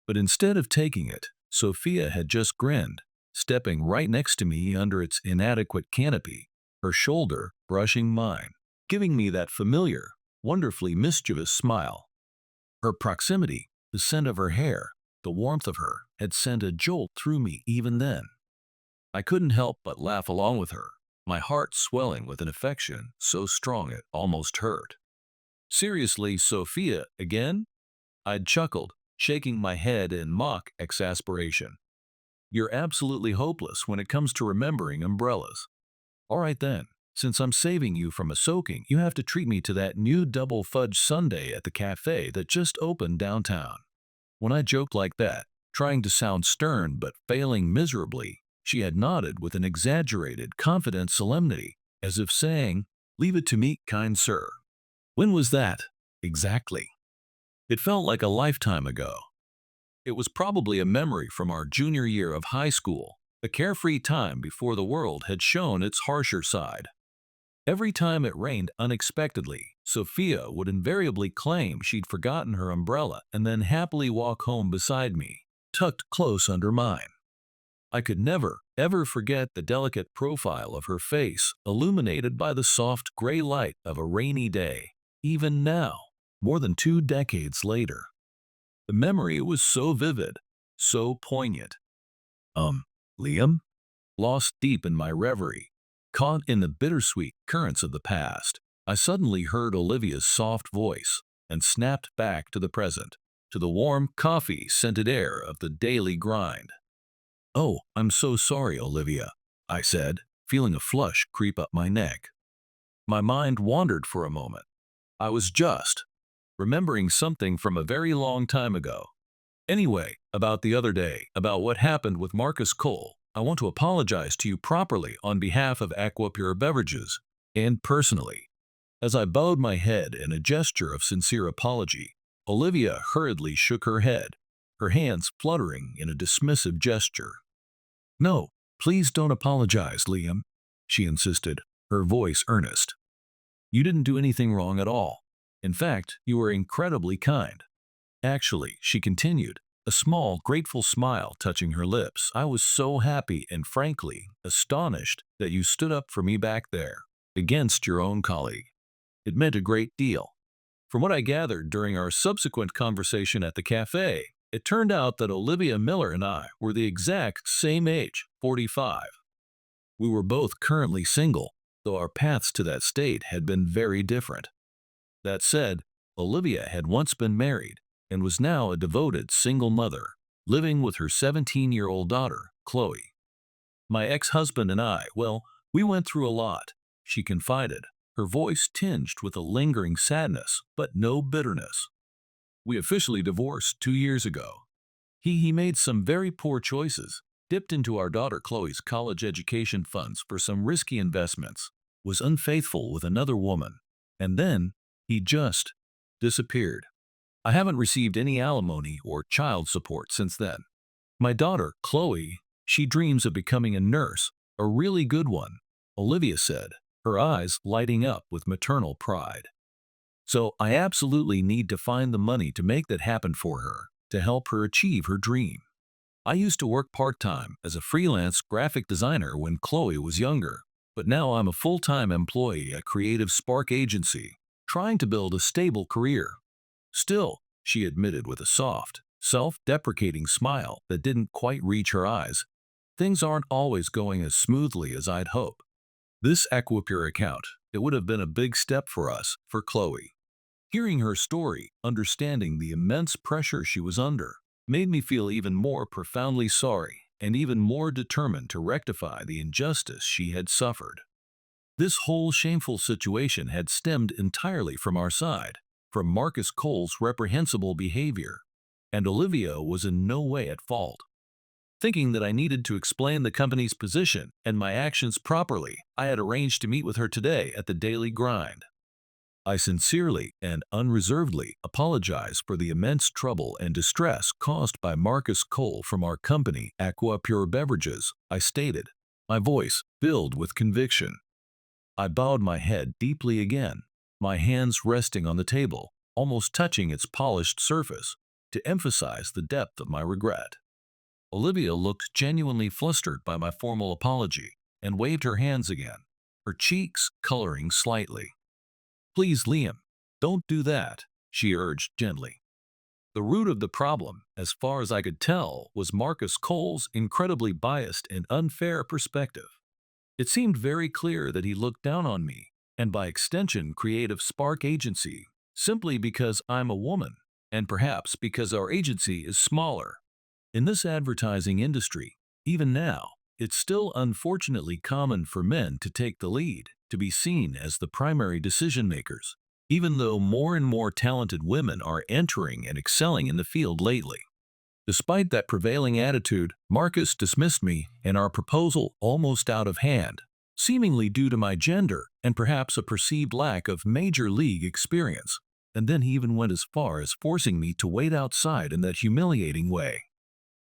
A: But instead of taking it, Sophia had just grinned, stepping right next to me under its inadequate canopy, her shoulder brushing mine, giving me that familiar, wonderfully mischievous smile. Her proximity, the scent of her hair, the warmth of her, had sent a jolt through me even then. I couldn't help but laugh along with her, my heart swelling with an affection so strong it almost hurt. "Seriously, Sophia, again?" I'd chuckled, shaking my head in mock exasperation. "You're absolutely hopeless when it comes to remembering umbrellas. All right then, since I'm saving you from a soaking, you have to treat me to that new double fudge sundae at the cafe that just opened downtown." When I joked like that, trying to sound stern but failing miserably, she had nodded with an exaggerated, confident solemnity, as if saying, "Leave it to me, kind sir." When was that? Exactly. It felt like a lifetime ago. It was probably a memory from our junior year of high school, a carefree time before the world had shown its harsher side. Every time it rained unexpectedly, Sophia would invariably claim she'd forgotten her umbrella and then happily walk home beside me, tucked close under mine. I could never, ever forget the delicate profile of her face, illuminated by the soft gray light of a rainy day, even now, more than 2 decades later. The memory was so vivid, so poignant. Um, Liam? Lost deep in my reverie, caught in the bittersweet currents of the past, I suddenly heard Olivia's soft voice and snapped back to the present, to the warm, coffee-scented air of the daily grind. "Oh, I'm so sorry, Olivia," I said, feeling a flush creep up my neck. My mind wandered for a moment. I was just remembering something from a very long time ago. "Anyway, about the other day, about what happened with Marcus Cole, I want to apologize to you properly on behalf of Aquapure Beverages, and personally." As I bowed my head in a gesture of sincere apology, Olivia hurriedly shook her head, her hands fluttering in a dismissive gesture. "No, please don't apologize, Liam," she insisted, her voice earnest. "You didn't do anything wrong at all. In fact, you were incredibly kind. Actually," she continued, a small, grateful smile touching her lips, "I was so happy and frankly astonished that you stood up for me back there, against your own colleague. It meant a great deal." From what I gathered during our subsequent conversation at the cafe, it turned out that Olivia Miller and I were the exact same age, 45. We were both currently single, though our paths to that state had been very different. That said, Olivia had once been married and was now a devoted single mother, living with her 17-year-old daughter, Chloe. "My ex-husband and I, well, we went through a lot," she confided, her voice tinged with a lingering sadness, but no bitterness. We officially divorced 2 years ago. He made some very poor choices, dipped into our daughter Chloe's college education funds for some risky investments, was unfaithful with another woman, and then he just disappeared. I haven't received any alimony or child support since then. My daughter, Chloe, she dreams of becoming a nurse, a really good one, Olivia said, her eyes lighting up with maternal pride. So I absolutely need to find the money to make that happen for her, to help her achieve her dream. I used to work part-time as a freelance graphic designer when Chloe was younger, but now I'm a full-time employee at Creative Spark Agency, trying to build a stable career. Still, she admitted with a soft, self-deprecating smile that didn't quite reach her eyes, things aren't always going as smoothly as I'd hope. This Aquapure account, it would have been a big step for us, for Chloe. Hearing her story, understanding the immense pressure she was under, made me feel even more profoundly sorry and even more determined to rectify the injustice she had suffered. This whole shameful situation had stemmed entirely from our side, from Marcus Cole's reprehensible behavior, and Olivia was in no way at fault. Thinking that I needed to explain the company's position and my actions properly, I had arranged to meet with her today at the Daily Grind. I sincerely and unreservedly apologize for the immense trouble and distress caused by Marcus Cole from our company, Aquapure Beverages, I stated, my voice filled with conviction. I bowed my head deeply again, my hands resting on the table, almost touching its polished surface, to emphasize the depth of my regret. Olivia looked genuinely flustered by my formal apology and waved her hands again, her cheeks coloring slightly. Please, Liam, don't do that, she urged gently. The root of the problem, as far as I could tell, was Marcus Cole's incredibly biased and unfair perspective. It seemed very clear that he looked down on me, and by extension Creative Spark Agency, simply because I'm a woman, and perhaps because our agency is smaller. In this advertising industry, even now, it's still unfortunately common for men to take the lead, to be seen as the primary decision makers, even though more and more talented women are entering and excelling in the field lately. Despite that prevailing attitude, Marcus dismissed me and our proposal almost out of hand, seemingly due to my gender and perhaps a perceived lack of major league experience, and then he even went as far as forcing me to wait outside in that humiliating way.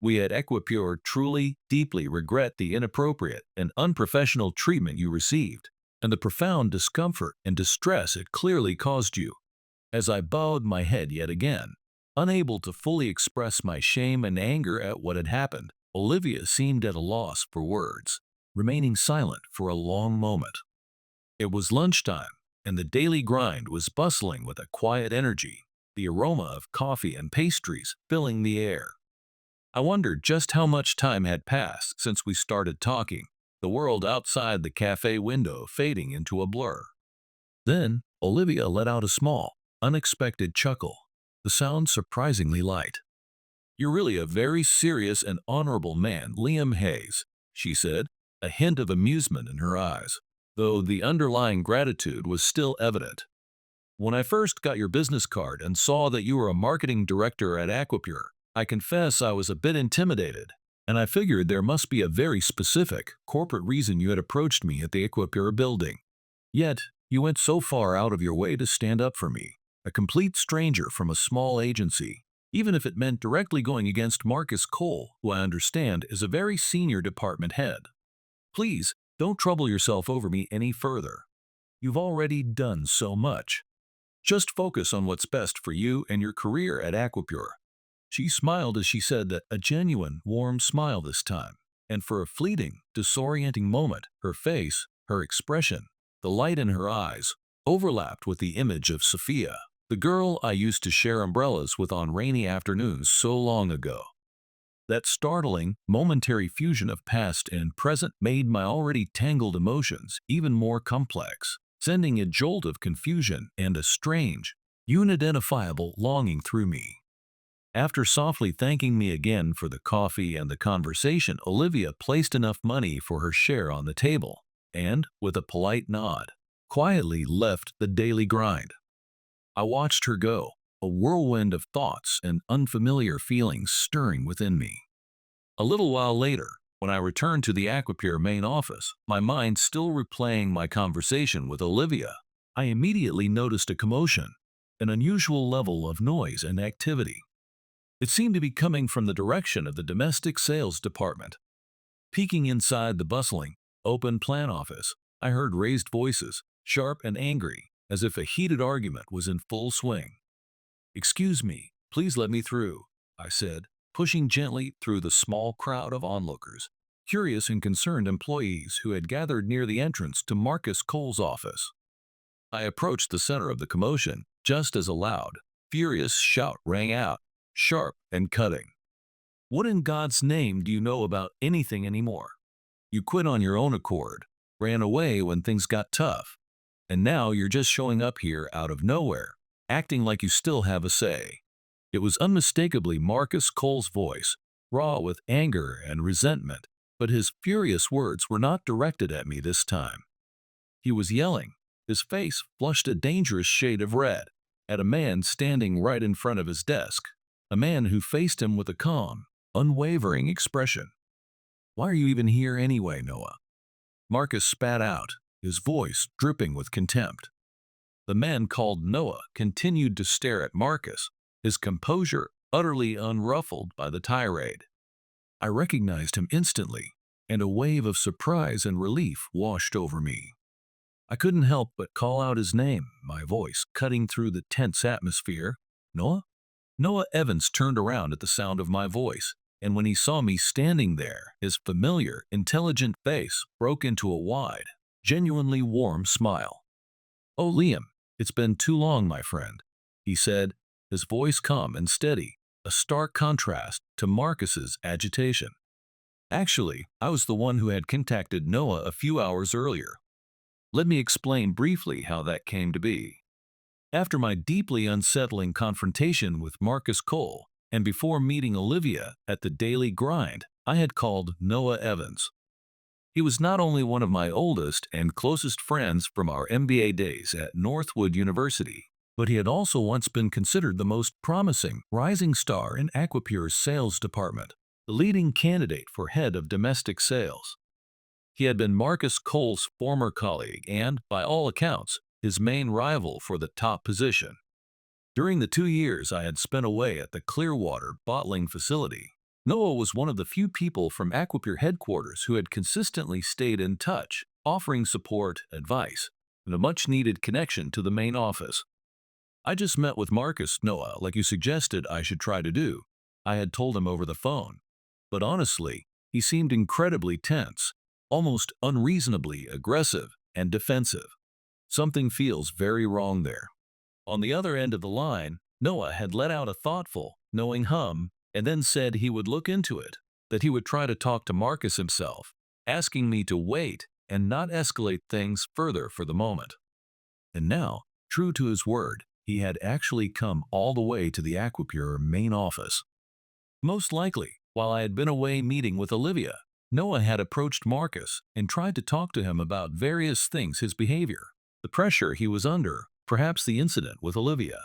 A: We at Equipure truly, deeply regret the inappropriate and unprofessional treatment you received, and the profound discomfort and distress it clearly caused you. As I bowed my head yet again, unable to fully express my shame and anger at what had happened, Olivia seemed at a loss for words, remaining silent for a long moment. It was lunchtime, and the daily grind was bustling with a quiet energy, the aroma of coffee and pastries filling the air. I wondered just how much time had passed since we started talking, the world outside the cafe window fading into a blur. Then, Olivia let out a small, unexpected chuckle, the sound surprisingly light. "You're really a very serious and honorable man, Liam Hayes," she said, a hint of amusement in her eyes, though the underlying gratitude was still evident. "When I first got your business card and saw that you were a marketing director at Aquapure, I confess I was a bit intimidated, and I figured there must be a very specific, corporate reason you had approached me at the Aquapure building. Yet, you went so far out of your way to stand up for me, a complete stranger from a small agency, even if it meant directly going against Marcus Cole, who I understand is a very senior department head. Please, don't trouble yourself over me any further. You've already done so much. Just focus on what's best for you and your career at Aquapure." She smiled as she said that, a genuine, warm smile this time, and for a fleeting, disorienting moment, her face, her expression, the light in her eyes, overlapped with the image of Sophia, the girl I used to share umbrellas with on rainy afternoons so long ago. That startling, momentary fusion of past and present made my already tangled emotions even more complex, sending a jolt of confusion and a strange, unidentifiable longing through me. After softly thanking me again for the coffee and the conversation, Olivia placed enough money for her share on the table, and, with a polite nod, quietly left the daily grind. I watched her go, a whirlwind of thoughts and unfamiliar feelings stirring within me. A little while later, when I returned to the Aquapure main office, my mind still replaying my conversation with Olivia, I immediately noticed a commotion, an unusual level of noise and activity. It seemed to be coming from the direction of the domestic sales department. Peeking inside the bustling, open plan office, I heard raised voices, sharp and angry, as if a heated argument was in full swing. "Excuse me, please let me through," I said, pushing gently through the small crowd of onlookers, curious and concerned employees who had gathered near the entrance to Marcus Cole's office. I approached the center of the commotion just as a loud, furious shout rang out, sharp and cutting. "What in God's name do you know about anything anymore? You quit on your own accord, ran away when things got tough, and now you're just showing up here out of nowhere, acting like you still have a say." It was unmistakably Marcus Cole's voice, raw with anger and resentment, but his furious words were not directed at me this time. He was yelling, his face flushed a dangerous shade of red, at a man standing right in front of his desk, a man who faced him with a calm, unwavering expression. "Why are you even here anyway, Noah?" Marcus spat out, his voice dripping with contempt. The man called Noah continued to stare at Marcus, his composure utterly unruffled by the tirade. I recognized him instantly, and a wave of surprise and relief washed over me. I couldn't help but call out his name, my voice cutting through the tense atmosphere. "Noah?" Noah Evans turned around at the sound of my voice, and when he saw me standing there, his familiar, intelligent face broke into a wide, genuinely warm smile. "Oh, Liam, it's been too long, my friend," he said, his voice calm and steady, a stark contrast to Marcus's agitation. "Actually, I was the one who had contacted Noah a few hours earlier. Let me explain briefly how that came to be. After my deeply unsettling confrontation with Marcus Cole, and before meeting Olivia at the Daily Grind, I had called Noah Evans. He was not only one of my oldest and closest friends from our MBA days at Northwood University, but he had also once been considered the most promising rising star in Aquapure's sales department, the leading candidate for head of domestic sales. He had been Marcus Cole's former colleague and, by all accounts, his main rival for the top position. During the 2 years I had spent away at the Clearwater bottling facility, Noah was one of the few people from Aquapure headquarters who had consistently stayed in touch, offering support, advice, and a much-needed connection to the main office. "I just met with Marcus, Noah, like you suggested I should try to do," I had told him over the phone. But honestly, he seemed incredibly tense, almost unreasonably aggressive and defensive. Something feels very wrong there. On the other end of the line, Noah had let out a thoughtful, knowing hum, and then said he would look into it, that he would try to talk to Marcus himself, asking me to wait and not escalate things further for the moment. And now, true to his word, he had actually come all the way to the Aquapure main office. Most likely, while I had been away meeting with Olivia, Noah had approached Marcus and tried to talk to him about various things: his behavior, the pressure he was under, perhaps the incident with Olivia.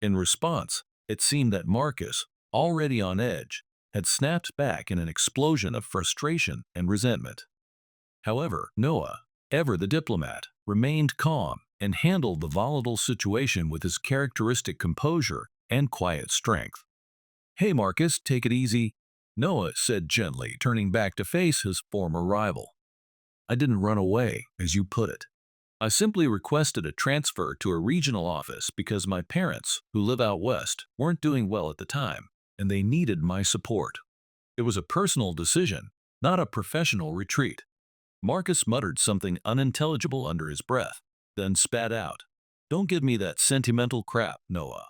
A: In response, it seemed that Marcus, already on edge, had snapped back in an explosion of frustration and resentment. However, Noah, ever the diplomat, remained calm and handled the volatile situation with his characteristic composure and quiet strength. "Hey Marcus, take it easy," Noah said gently, turning back to face his former rival. "I didn't run away, as you put it. I simply requested a transfer to a regional office because my parents, who live out west, weren't doing well at the time, and they needed my support. It was a personal decision, not a professional retreat." Marcus muttered something unintelligible under his breath, then spat out, "Don't give me that sentimental crap, Noah.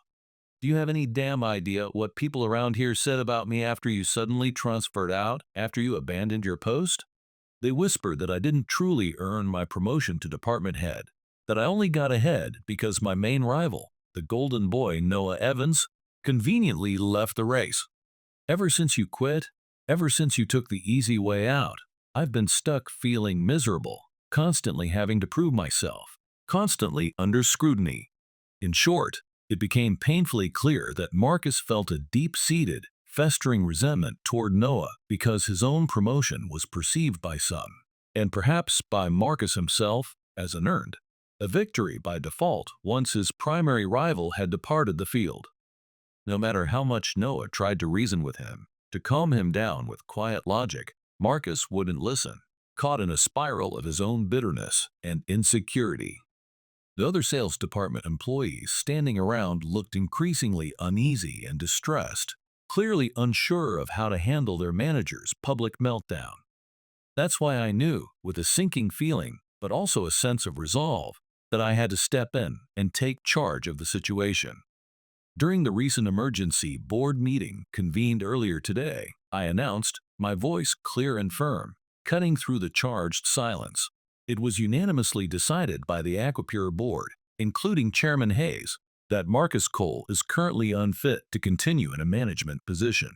A: Do you have any damn idea what people around here said about me after you suddenly transferred out, after you abandoned your post? They whispered that I didn't truly earn my promotion to department head, that I only got ahead because my main rival, the golden boy Noah Evans, conveniently left the race. Ever since you quit, ever since you took the easy way out, I've been stuck feeling miserable, constantly having to prove myself, constantly under scrutiny. In short, It became painfully clear that Marcus felt a deep-seated, festering resentment toward Noah because his own promotion was perceived by some, and perhaps by Marcus himself, as unearned. A victory by default once his primary rival had departed the field. No matter how much Noah tried to reason with him, to calm him down with quiet logic, Marcus wouldn't listen, caught in a spiral of his own bitterness and insecurity. The other sales department employees standing around looked increasingly uneasy and distressed, clearly unsure of how to handle their manager's public meltdown. That's why I knew, with a sinking feeling, but also a sense of resolve, that I had to step in and take charge of the situation. During the recent emergency board meeting convened earlier today, I announced, my voice clear and firm, cutting through the charged silence. It was unanimously decided by the Aquapure board, including Chairman Hayes, that Marcus Cole is currently unfit to continue in a management position.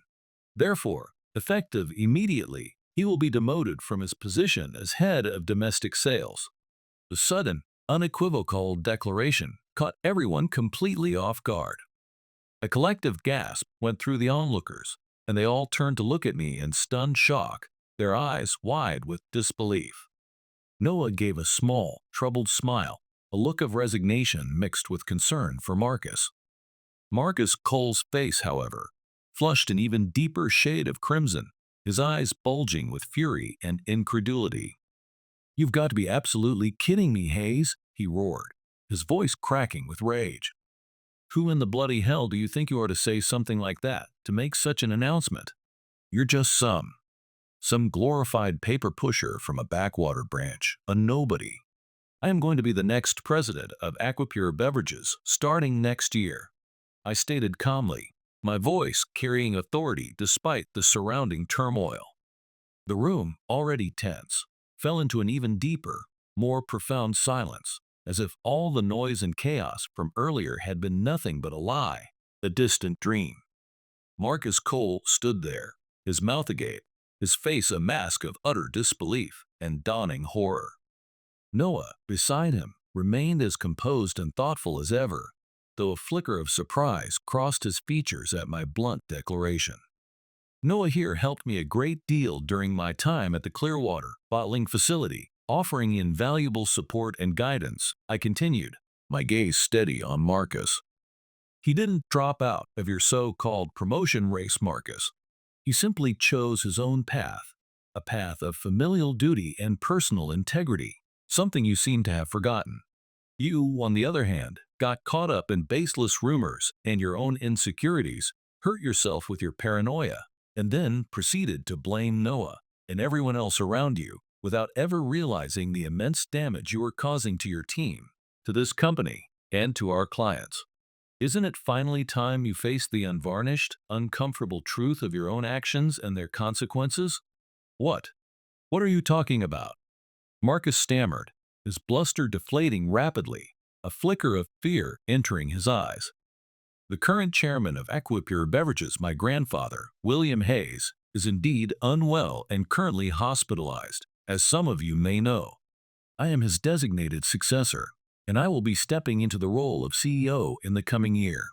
A: Therefore, effective immediately, he will be demoted from his position as head of domestic sales. The sudden, unequivocal declaration caught everyone completely off guard. A collective gasp went through the onlookers, and they all turned to look at me in stunned shock, their eyes wide with disbelief. Noah gave a small, troubled smile, a look of resignation mixed with concern for Marcus. Marcus Cole's face, however, flushed an even deeper shade of crimson, his eyes bulging with fury and incredulity. "You've got to be absolutely kidding me, Hayes," he roared, his voice cracking with rage. "Who in the bloody hell do you think you are to say something like that, to make such an announcement? You're just some glorified paper pusher from a backwater branch, a nobody. I am going to be the next president of Aquapure Beverages starting next year," I stated calmly, my voice carrying authority despite the surrounding turmoil. The room, already tense, fell into an even deeper, more profound silence, as if all the noise and chaos from earlier had been nothing but a lie, a distant dream. Marcus Cole stood there, his mouth agape, his face a mask of utter disbelief and dawning horror. Noah, beside him, remained as composed and thoughtful as ever, though a flicker of surprise crossed his features at my blunt declaration. Noah here helped me a great deal during my time at the Clearwater bottling facility, offering invaluable support and guidance, I continued, my gaze steady on Marcus. He didn't drop out of your so-called promotion race, Marcus. He simply chose his own path, a path of familial duty and personal integrity, something you seem to have forgotten. You, on the other hand, got caught up in baseless rumors and your own insecurities, hurt yourself with your paranoia, and then proceeded to blame Noah and everyone else around you without ever realizing the immense damage you were causing to your team, to this company, and to our clients. Isn't it finally time you face the unvarnished, uncomfortable truth of your own actions and their consequences? What? What are you talking about? Marcus stammered, his bluster deflating rapidly, a flicker of fear entering his eyes. The current chairman of Aquapure Beverages, my grandfather, William Hayes, is indeed unwell and currently hospitalized, as some of you may know. I am his designated successor, and I will be stepping into the role of CEO in the coming year.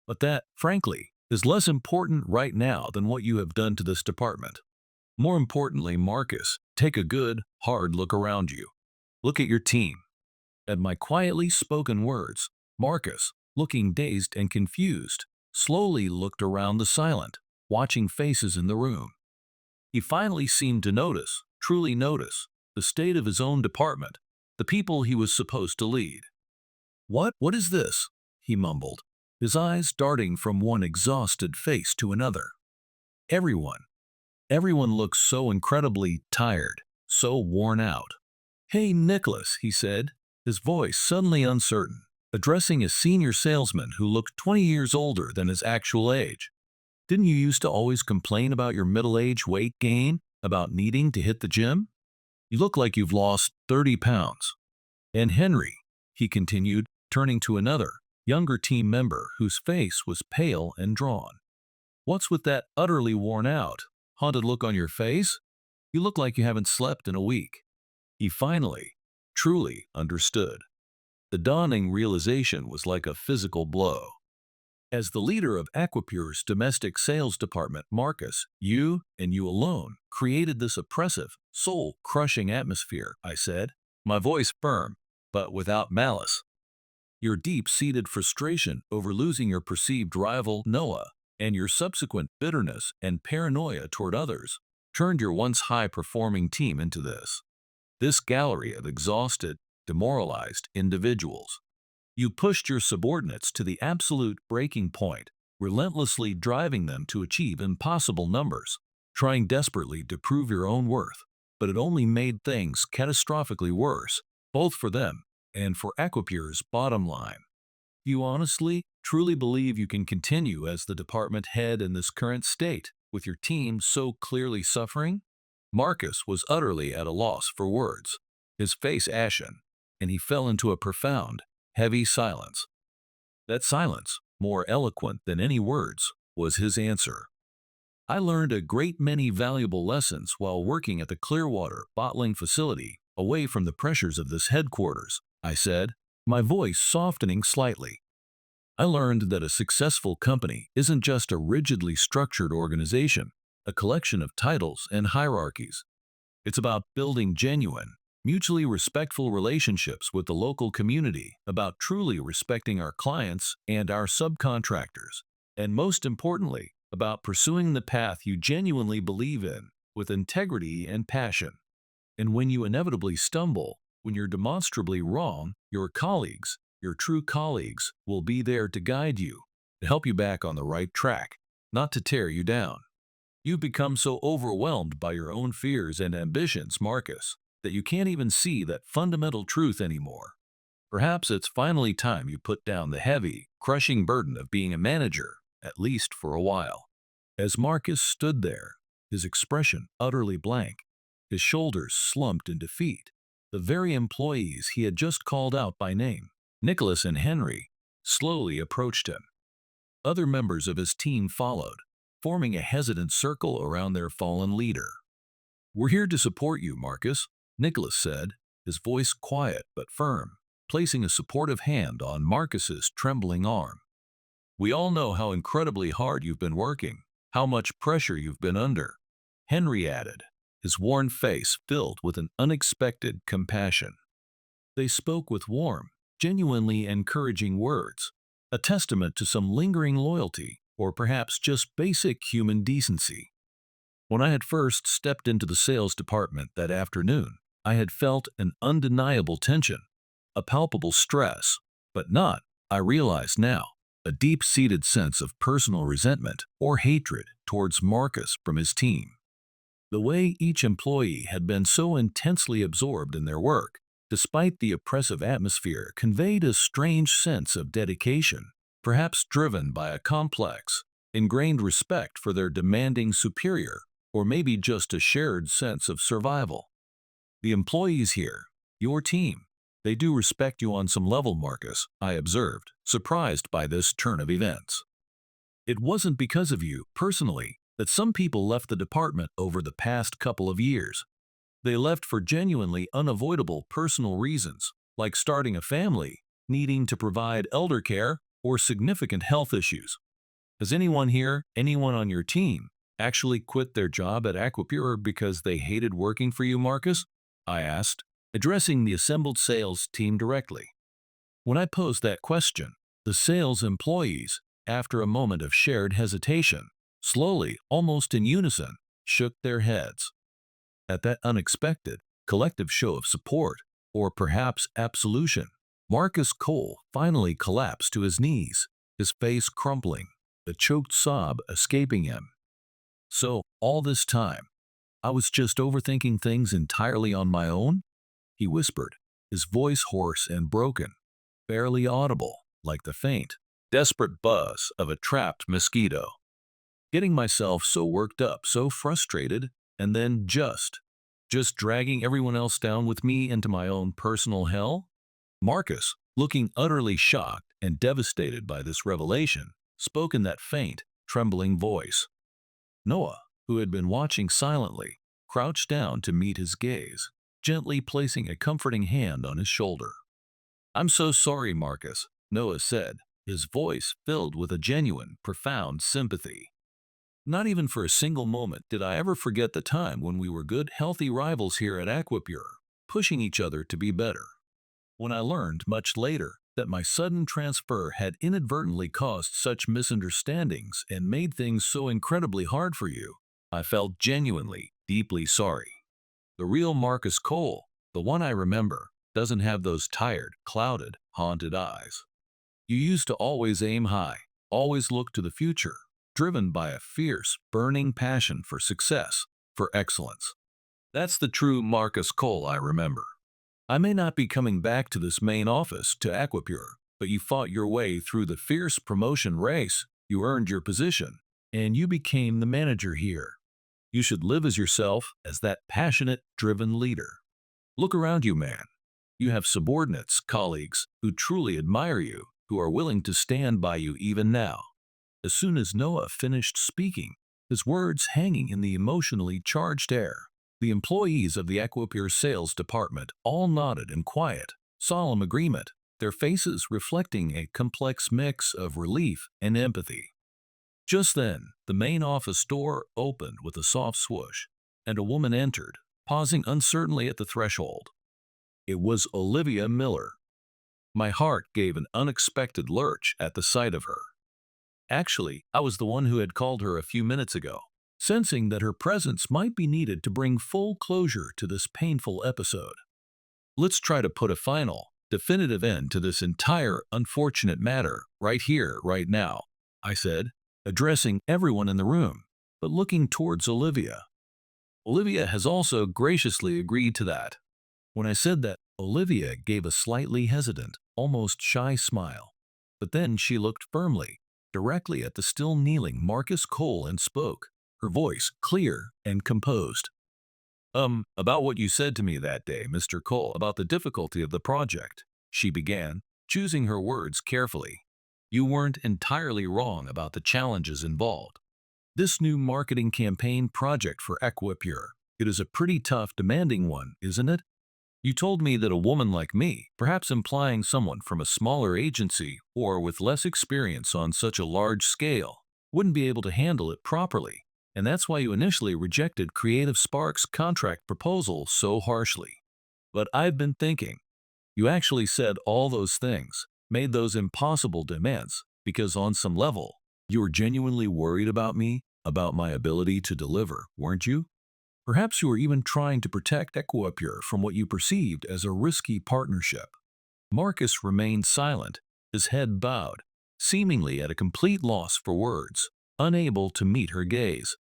A: But that, frankly, is less important right now than what you have done to this department. More importantly, Marcus, take a good, hard look around you. Look at your team. At my quietly spoken words, Marcus, looking dazed and confused, slowly looked around the silent, watching faces in the room. He finally seemed to notice, truly notice, the state of his own department, the people he was supposed to lead. What is this?" he mumbled, his eyes darting from one exhausted face to another. Everyone looks so incredibly tired, so worn out. "Hey, Nicholas," he said, his voice suddenly uncertain, addressing a senior salesman who looked 20 years older than his actual age. "Didn't you used to always complain about your middle-age weight gain, about needing to hit the gym? You look like you've lost 30 pounds. And Henry," he continued, turning to another, younger team member whose face was pale and drawn. "What's with that utterly worn-out, haunted look on your face? You look like you haven't slept in a week." He finally, truly understood. The dawning realization was like a physical blow. As the leader of Equipure's domestic sales department, Marcus, you and you alone created this oppressive, soul-crushing atmosphere, I said, my voice firm, but without malice. Your deep-seated frustration over losing your perceived rival, Noah, and your subsequent bitterness and paranoia toward others turned your once high-performing team into this gallery of exhausted, demoralized individuals. You pushed your subordinates to the absolute breaking point, relentlessly driving them to achieve impossible numbers, trying desperately to prove your own worth, but it only made things catastrophically worse, both for them and for Equipure's bottom line. Do you honestly, truly believe you can continue as the department head in this current state, with your team so clearly suffering? Marcus was utterly at a loss for words, his face ashen, and he fell into a profound, heavy silence. That silence, more eloquent than any words, was his answer. I learned a great many valuable lessons while working at the Clearwater bottling facility, away from the pressures of this headquarters, I said, my voice softening slightly. I learned that a successful company isn't just a rigidly structured organization, a collection of titles and hierarchies. It's about building genuine, mutually respectful relationships with the local community, about truly respecting our clients and our subcontractors, and most importantly, about pursuing the path you genuinely believe in, with integrity and passion. And when you inevitably stumble, when you're demonstrably wrong, your colleagues, your true colleagues, will be there to guide you, to help you back on the right track, not to tear you down. You've become so overwhelmed by your own fears and ambitions, Marcus, that you can't even see that fundamental truth anymore. Perhaps it's finally time you put down the heavy, crushing burden of being a manager, at least for a while. As Marcus stood there, his expression utterly blank, his shoulders slumped in defeat, the very employees he had just called out by name, Nicholas and Henry, slowly approached him. Other members of his team followed, forming a hesitant circle around their fallen leader. "We're here to support you, Marcus," Nicholas said, his voice quiet but firm, placing a supportive hand on Marcus's trembling arm. "We all know how incredibly hard you've been working, how much pressure you've been under," Henry added, his worn face filled with an unexpected compassion. They spoke with warm, genuinely encouraging words, a testament to some lingering loyalty, or perhaps just basic human decency. When I had first stepped into the sales department that afternoon, I had felt an undeniable tension, a palpable stress, but not, I realize now, a deep-seated sense of personal resentment or hatred towards Marcus from his team. The way each employee had been so intensely absorbed in their work, despite the oppressive atmosphere, conveyed a strange sense of dedication, perhaps driven by a complex, ingrained respect for their demanding superior, or maybe just a shared sense of survival. The employees here, your team, they do respect you on some level, Marcus, I observed, surprised by this turn of events. It wasn't because of you, personally, that some people left the department over the past couple of years. They left for genuinely unavoidable personal reasons, like starting a family, needing to provide elder care, or significant health issues. Has anyone here, anyone on your team, actually quit their job at Aquapure because they hated working for you, Marcus? I asked, addressing the assembled sales team directly. When I posed that question, the sales employees, after a moment of shared hesitation, slowly, almost in unison, shook their heads. At that unexpected, collective show of support, or perhaps absolution, Marcus Cole finally collapsed to his knees, his face crumpling, a choked sob escaping him. "So, all this time, I was just overthinking things entirely on my own?" he whispered, his voice hoarse and broken, barely audible, like the faint, desperate buzz of a trapped mosquito. "Getting myself so worked up, so frustrated, and then just dragging everyone else down with me into my own personal hell?" Marcus, looking utterly shocked and devastated by this revelation, spoke in that faint, trembling voice. Noah, who had been watching silently, crouched down to meet his gaze, gently placing a comforting hand on his shoulder. "I'm so sorry, Marcus," Noah said, his voice filled with a genuine, profound sympathy. Not even for a single moment did I ever forget the time when we were good, healthy rivals here at Aquapure, pushing each other to be better. When I learned much later that my sudden transfer had inadvertently caused such misunderstandings and made things so incredibly hard for you, I felt genuinely, deeply sorry. The real Marcus Cole, the one I remember, doesn't have those tired, clouded, haunted eyes. You used to always aim high, always look to the future, driven by a fierce, burning passion for success, for excellence. That's the true Marcus Cole I remember. I may not be coming back to this main office, to Aquapure, but you fought your way through the fierce promotion race, you earned your position, and you became the manager here. You should live as yourself, as that passionate, driven leader. Look around you, man. You have subordinates, colleagues, who truly admire you, who are willing to stand by you even now. As soon as Noah finished speaking, his words hanging in the emotionally charged air, the employees of the Aquapure sales department all nodded in quiet, solemn agreement, their faces reflecting a complex mix of relief and empathy. Just then, the main office door opened with a soft swoosh, and a woman entered, pausing uncertainly at the threshold. It was Olivia Miller. My heart gave an unexpected lurch at the sight of her. Actually, I was the one who had called her a few minutes ago, sensing that her presence might be needed to bring full closure to this painful episode. Let's try to put a final, definitive end to this entire unfortunate matter right here, right now, I said, addressing everyone in the room, but looking towards Olivia. Olivia has also graciously agreed to that. When I said that, Olivia gave a slightly hesitant, almost shy smile, but then she looked firmly, directly at the still kneeling Marcus Cole and spoke, her voice clear and composed. About what you said to me that day, Mr. Cole, about the difficulty of the project, she began, choosing her words carefully. You weren't entirely wrong about the challenges involved. This new marketing campaign project for Aquapure, it is a pretty tough, demanding one, isn't it? You told me that a woman like me, perhaps implying someone from a smaller agency or with less experience on such a large scale, wouldn't be able to handle it properly, and that's why you initially rejected Creative Spark's contract proposal so harshly. But I've been thinking, you actually said all those things, made those impossible demands, because on some level, you were genuinely worried about me, about my ability to deliver, weren't you? Perhaps you were even trying to protect Aquapure from what you perceived as a risky partnership. Marcus remained silent, his head bowed, seemingly at a complete loss for words, unable to meet her gaze.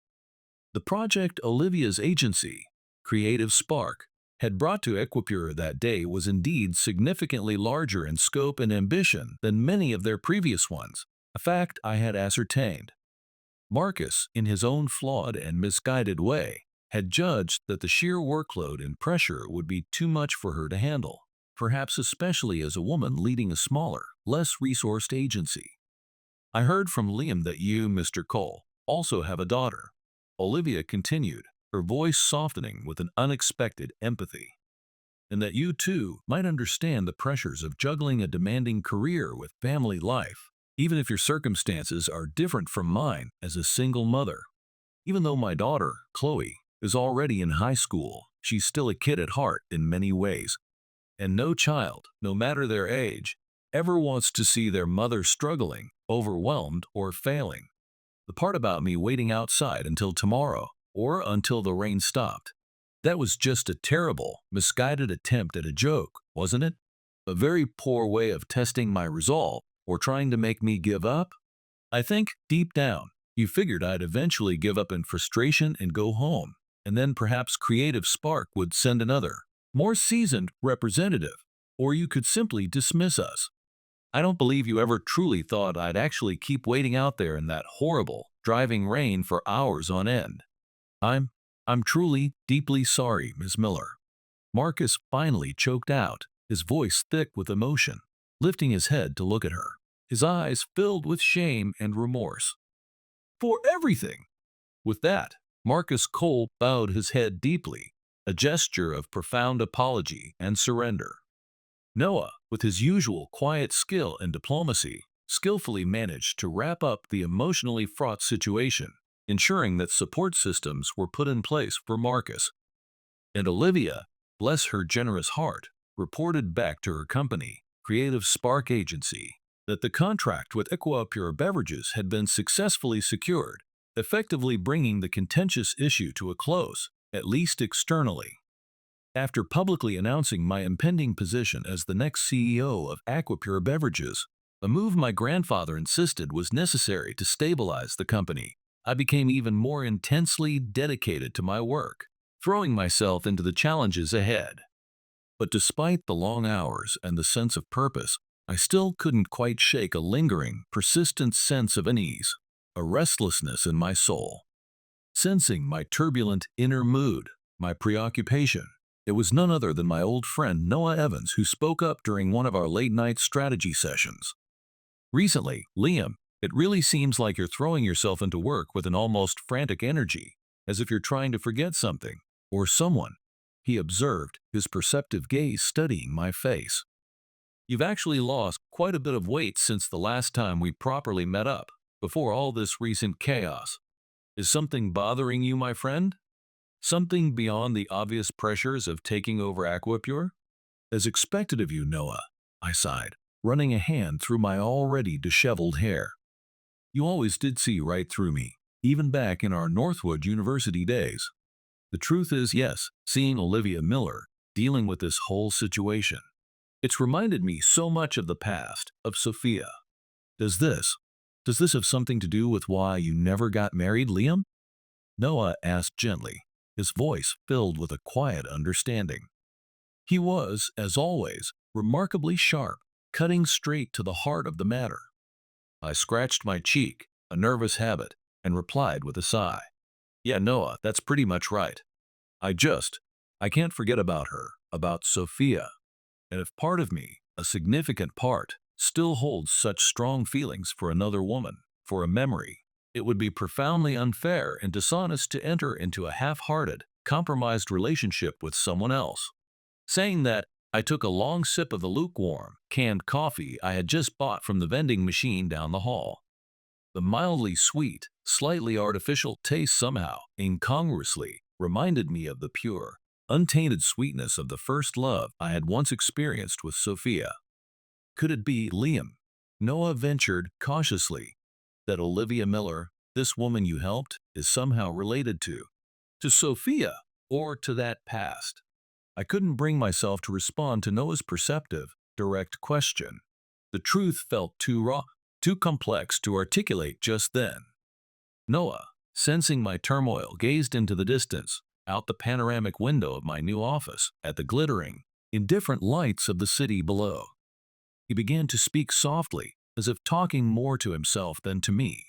A: The project Olivia's agency, Creative Spark, had brought to Aquapure that day was indeed significantly larger in scope and ambition than many of their previous ones, a fact I had ascertained. Marcus, in his own flawed and misguided way, had judged that the sheer workload and pressure would be too much for her to handle, perhaps especially as a woman leading a smaller, less resourced agency. I heard from Liam that you, Mr. Cole, also have a daughter, Olivia continued, her voice softening with an unexpected empathy, and that you too might understand the pressures of juggling a demanding career with family life, even if your circumstances are different from mine as a single mother. Even though my daughter, Chloe, is already in high school, she's still a kid at heart in many ways, and no child, no matter their age, ever wants to see their mother struggling, overwhelmed, or failing. The part about me waiting outside until tomorrow, or until the rain stopped, that was just a terrible, misguided attempt at a joke, wasn't it? A very poor way of testing my resolve, or trying to make me give up? I think, deep down, you figured I'd eventually give up in frustration and go home, and then perhaps Creative Spark would send another, more seasoned representative, or you could simply dismiss us. I don't believe you ever truly thought I'd actually keep waiting out there in that horrible, driving rain for hours on end. I'm truly, deeply sorry, Miss Miller. Marcus finally choked out, his voice thick with emotion, lifting his head to look at her, his eyes filled with shame and remorse. For everything! With that, Marcus Cole bowed his head deeply, a gesture of profound apology and surrender. Noah, with his usual quiet skill and diplomacy, skillfully managed to wrap up the emotionally fraught situation, ensuring that support systems were put in place for Marcus. And Olivia, bless her generous heart, reported back to her company, Creative Spark Agency, that the contract with Equipure Beverages had been successfully secured, effectively bringing the contentious issue to a close, at least externally. After publicly announcing my impending position as the next CEO of Aquapure Beverages, a move my grandfather insisted was necessary to stabilize the company, I became even more intensely dedicated to my work, throwing myself into the challenges ahead. But despite the long hours and the sense of purpose, I still couldn't quite shake a lingering, persistent sense of unease, a restlessness in my soul. Sensing my turbulent inner mood, my preoccupation, it was none other than my old friend Noah Evans who spoke up during one of our late-night strategy sessions. Recently, Liam, it really seems like you're throwing yourself into work with an almost frantic energy, as if you're trying to forget something, or someone, he observed, his perceptive gaze studying my face. You've actually lost quite a bit of weight since the last time we properly met up, before all this recent chaos. Is something bothering you, my friend? Something beyond the obvious pressures of taking over Aquapure? As expected of you, Noah, I sighed, running a hand through my already disheveled hair. You always did see right through me, even back in our Northwood University days. The truth is, yes, seeing Olivia Miller dealing with this whole situation, it's reminded me so much of the past, of Sophia. Does this, does this have something to do with why you never got married, Liam? Noah asked gently, his voice filled with a quiet understanding. He was, as always, remarkably sharp, cutting straight to the heart of the matter. I scratched my cheek, a nervous habit, and replied with a sigh. Yeah, Noah, that's pretty much right. I can't forget about her, about Sophia. And if part of me, a significant part, still holds such strong feelings for another woman, for a memory, it would be profoundly unfair and dishonest to enter into a half-hearted, compromised relationship with someone else. Saying that, I took a long sip of the lukewarm, canned coffee I had just bought from the vending machine down the hall. The mildly sweet, slightly artificial taste somehow, incongruously, reminded me of the pure, untainted sweetness of the first love I had once experienced with Sophia. Could it be, Liam? Noah ventured, cautiously, that Olivia Miller, this woman you helped, is somehow related to Sophia, or to that past? I couldn't bring myself to respond to Noah's perceptive, direct question. The truth felt too raw, too complex to articulate just then. Noah, sensing my turmoil, gazed into the distance, out the panoramic window of my new office, at the glittering, indifferent lights of the city below. He began to speak softly, as if talking more to himself than to me.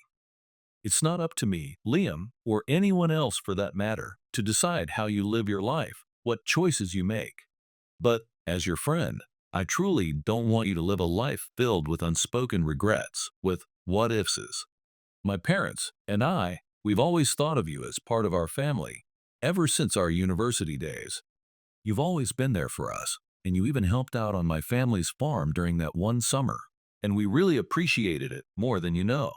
A: It's not up to me, Liam, or anyone else for that matter, to decide how you live your life, what choices you make. But, as your friend, I truly don't want you to live a life filled with unspoken regrets, with what-ifs. My parents and I, we've always thought of you as part of our family, ever since our university days. You've always been there for us, and you even helped out on my family's farm during that one summer, and we really appreciated it more than you know.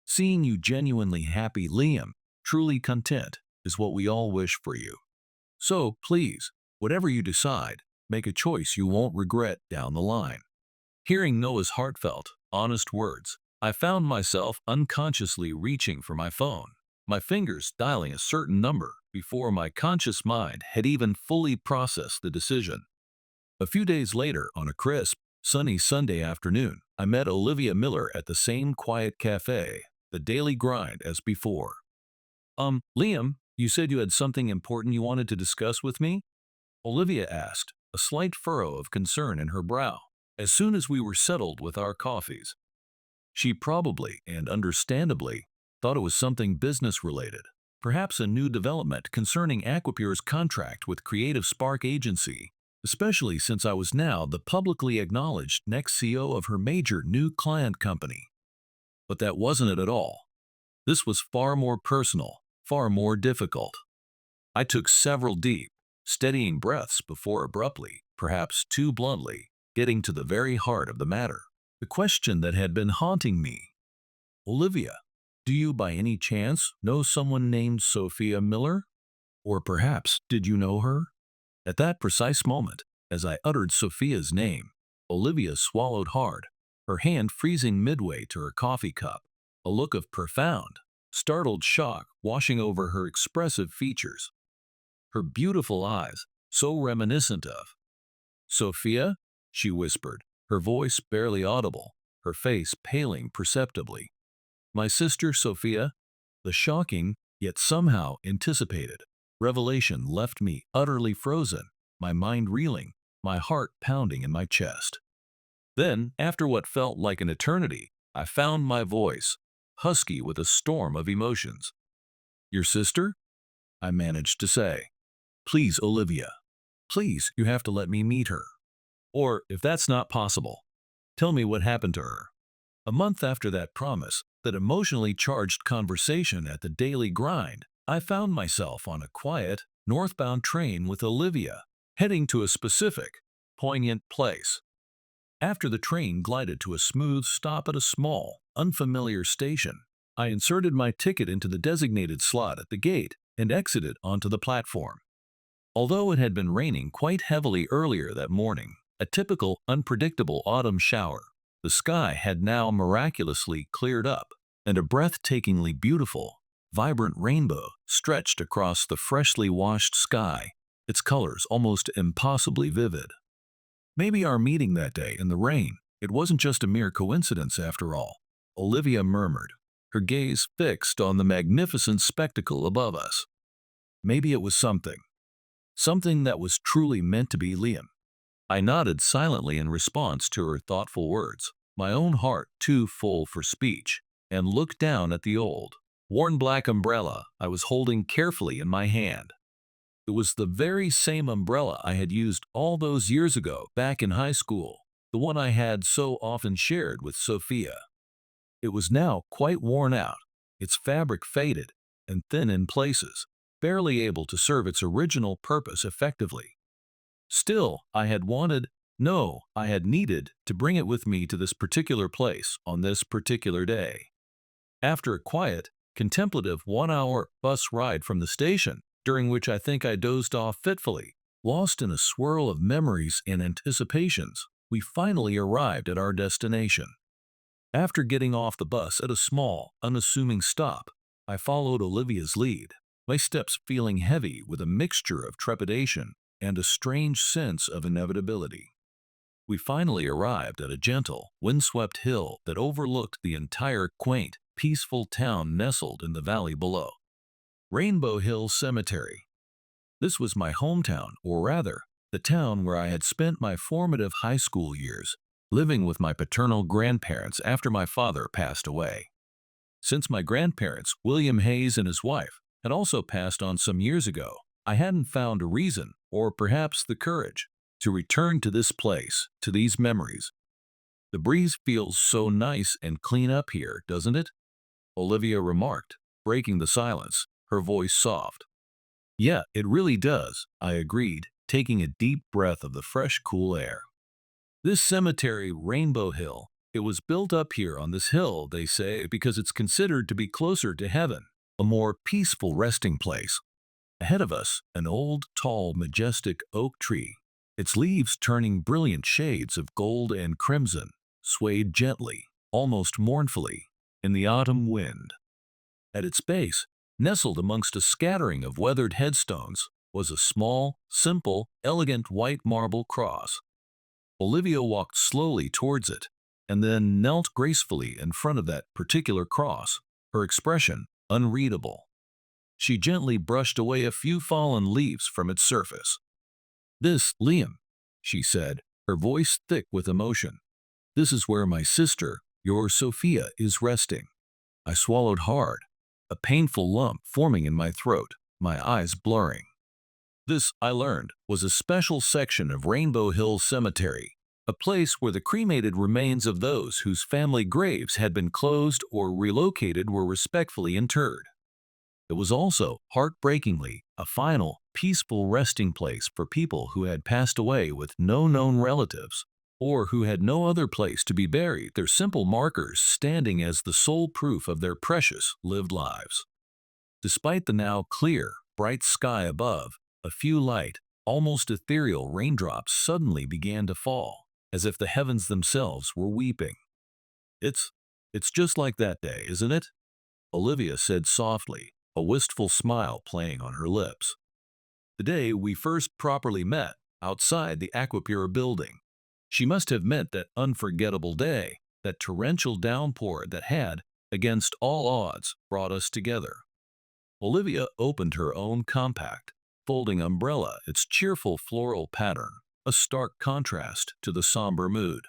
A: Seeing you genuinely happy, Liam, truly content, is what we all wish for you. So, please, whatever you decide, make a choice you won't regret down the line. Hearing Noah's heartfelt, honest words, I found myself unconsciously reaching for my phone, my fingers dialing a certain number before my conscious mind had even fully processed the decision. A few days later, on a crisp, sunny Sunday afternoon, I met Olivia Miller at the same quiet cafe, the daily grind as before. Liam, you said you had something important you wanted to discuss with me? Olivia asked, a slight furrow of concern in her brow, as soon as we were settled with our coffees. She probably, and understandably, thought it was something business-related, perhaps a new development concerning Aquapure's contract with Creative Spark Agency, especially since I was now the publicly acknowledged next CEO of her major new client company. But that wasn't it at all. This was far more personal, far more difficult. I took several deep, steadying breaths before abruptly, perhaps too bluntly, getting to the very heart of the matter. the question that had been haunting me. Olivia, do you by any chance know someone named Sophia Miller? Or perhaps did you know her? At that precise moment, as I uttered Sophia's name, Olivia swallowed hard, her hand freezing midway to her coffee cup, a look of profound, startled shock washing over her expressive features. Her beautiful eyes, so reminiscent of Sophia, she whispered, her voice barely audible, her face paling perceptibly. My sister Sophia? The shocking, yet somehow anticipated, revelation left me utterly frozen, my mind reeling, my heart pounding in my chest. Then, after what felt like an eternity, I found my voice, husky with a storm of emotions. Your sister? I managed to say. Please, Olivia. Please, you have to let me meet her. Or, if that's not possible, tell me what happened to her. A month after that promise, that emotionally charged conversation at the daily grind, I found myself on a quiet, northbound train with Olivia, heading to a specific, poignant place. After the train glided to a smooth stop at a small, unfamiliar station, I inserted my ticket into the designated slot at the gate and exited onto the platform. Although it had been raining quite heavily earlier that morning, a typical unpredictable autumn shower, the sky had now miraculously cleared up, and a breathtakingly beautiful, vibrant rainbow stretched across the freshly washed sky, its colors almost impossibly vivid. Maybe our meeting that day in the rain, it wasn't just a mere coincidence after all, Olivia murmured, her gaze fixed on the magnificent spectacle above us. Maybe it was something that was truly meant to be, Liam. I nodded silently in response to her thoughtful words, my own heart too full for speech, and looked down at the old, worn black umbrella I was holding carefully in my hand. It was the very same umbrella I had used all those years ago back in high school, the one I had so often shared with Sophia. It was now quite worn out, its fabric faded and thin in places, barely able to serve its original purpose effectively. Still, I had needed to bring it with me to this particular place on this particular day. After a quiet, contemplative 1-hour bus ride from the station, during which I think I dozed off fitfully, lost in a swirl of memories and anticipations, we finally arrived at our destination. After getting off the bus at a small, unassuming stop, I followed Olivia's lead, my steps feeling heavy with a mixture of trepidation and a strange sense of inevitability. We finally arrived at a gentle, windswept hill that overlooked the entire quaint, peaceful town nestled in the valley below. Rainbow Hill Cemetery. This was my hometown, or rather, the town where I had spent my formative high school years, living with my paternal grandparents after my father passed away. Since my grandparents, William Hayes and his wife, had also passed on some years ago, I hadn't found a reason, or perhaps the courage, to return to this place, to these memories. The breeze feels so nice and clean up here, doesn't it? Olivia remarked, breaking the silence, her voice soft. Yeah, it really does, I agreed, taking a deep breath of the fresh, cool air. This cemetery, Rainbow Hill, it was built up here on this hill, they say, because it's considered to be closer to heaven, a more peaceful resting place. Ahead of us, an old, tall, majestic oak tree, its leaves turning brilliant shades of gold and crimson, swayed gently, almost mournfully, in the autumn wind. At its base, nestled amongst a scattering of weathered headstones, was a small, simple, elegant white marble cross. Olivia walked slowly towards it, and then knelt gracefully in front of that particular cross, her expression unreadable. She gently brushed away a few fallen leaves from its surface. This, Liam, she said, her voice thick with emotion. This is where my sister, your Sophia, is resting. I swallowed hard, a painful lump forming in my throat, my eyes blurring. This, I learned, was a special section of Rainbow Hill Cemetery, a place where the cremated remains of those whose family graves had been closed or relocated were respectfully interred. It was also, heartbreakingly, a final, peaceful resting place for people who had passed away with no known relatives, or who had no other place to be buried, their simple markers standing as the sole proof of their precious lived lives. Despite the now clear, bright sky above, a few light, almost ethereal raindrops suddenly began to fall, as if the heavens themselves were weeping. It's, it's just like that day, isn't it? Olivia said softly, a wistful smile playing on her lips. The day we first properly met, outside the Aquapura building. She must have meant that unforgettable day, that torrential downpour that had, against all odds, brought us together. Olivia opened her own compact, folding umbrella, its cheerful floral pattern, a stark contrast to the somber mood.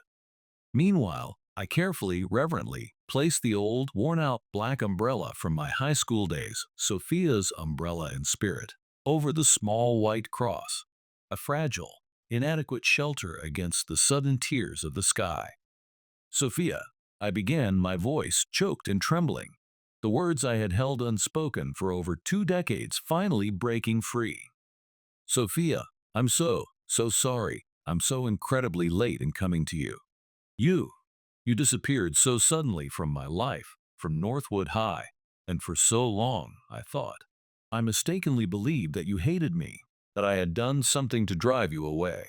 A: Meanwhile, I carefully, reverently, placed the old, worn-out black umbrella from my high school days, Sophia's umbrella in spirit, over the small white cross, a fragile, inadequate shelter against the sudden tears of the sky. Sophia, I began, my voice choked and trembling, the words I had held unspoken for over 2 decades finally breaking free. Sophia, I'm so sorry. I'm so incredibly late in coming to you. You, you disappeared so suddenly from my life, from Northwood High, and for so long, I thought. I mistakenly believed that you hated me, that I had done something to drive you away.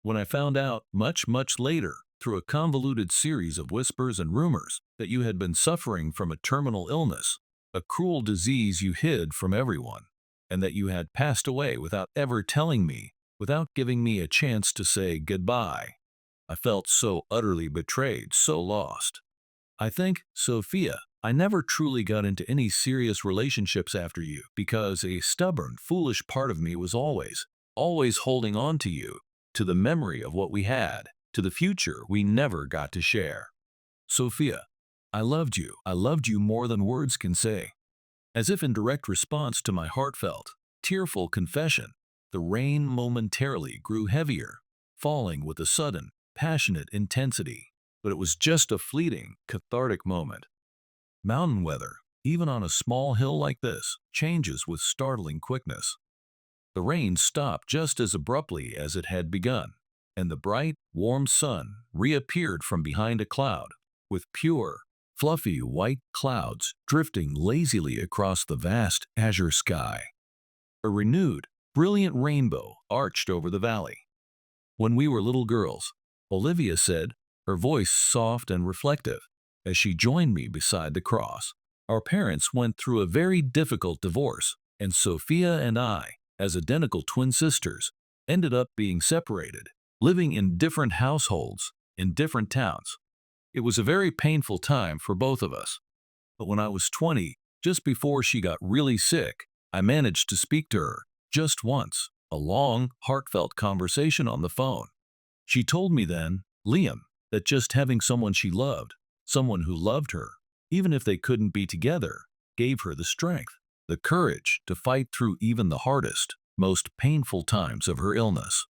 A: When I found out, much later, through a convoluted series of whispers and rumors, that you had been suffering from a terminal illness, a cruel disease you hid from everyone, and that you had passed away without ever telling me, without giving me a chance to say goodbye. I felt so utterly betrayed, so lost. I think, Sophia, I never truly got into any serious relationships after you because a stubborn, foolish part of me was always holding on to you, to the memory of what we had, to the future we never got to share. Sophia, I loved you. I loved you more than words can say. As if in direct response to my heartfelt, tearful confession, the rain momentarily grew heavier, falling with a sudden, passionate intensity. But it was just a fleeting, cathartic moment. Mountain weather, even on a small hill like this, changes with startling quickness. The rain stopped just as abruptly as it had begun, and the bright, warm sun reappeared from behind a cloud, with pure, fluffy white clouds drifting lazily across the vast azure sky. A renewed, brilliant rainbow arched over the valley. When we were little girls, Olivia said, her voice soft and reflective, as she joined me beside the cross, our parents went through a very difficult divorce, and Sophia and I, as identical twin sisters, ended up being separated, living in different households, in different towns. It was a very painful time for both of us. But when I was 20, just before she got really sick, I managed to speak to her, just once, a long, heartfelt conversation on the phone. She told me then, Liam, that just having someone she loved, someone who loved her, even if they couldn't be together, gave her the strength, the courage to fight through even the hardest, most painful times of her illness.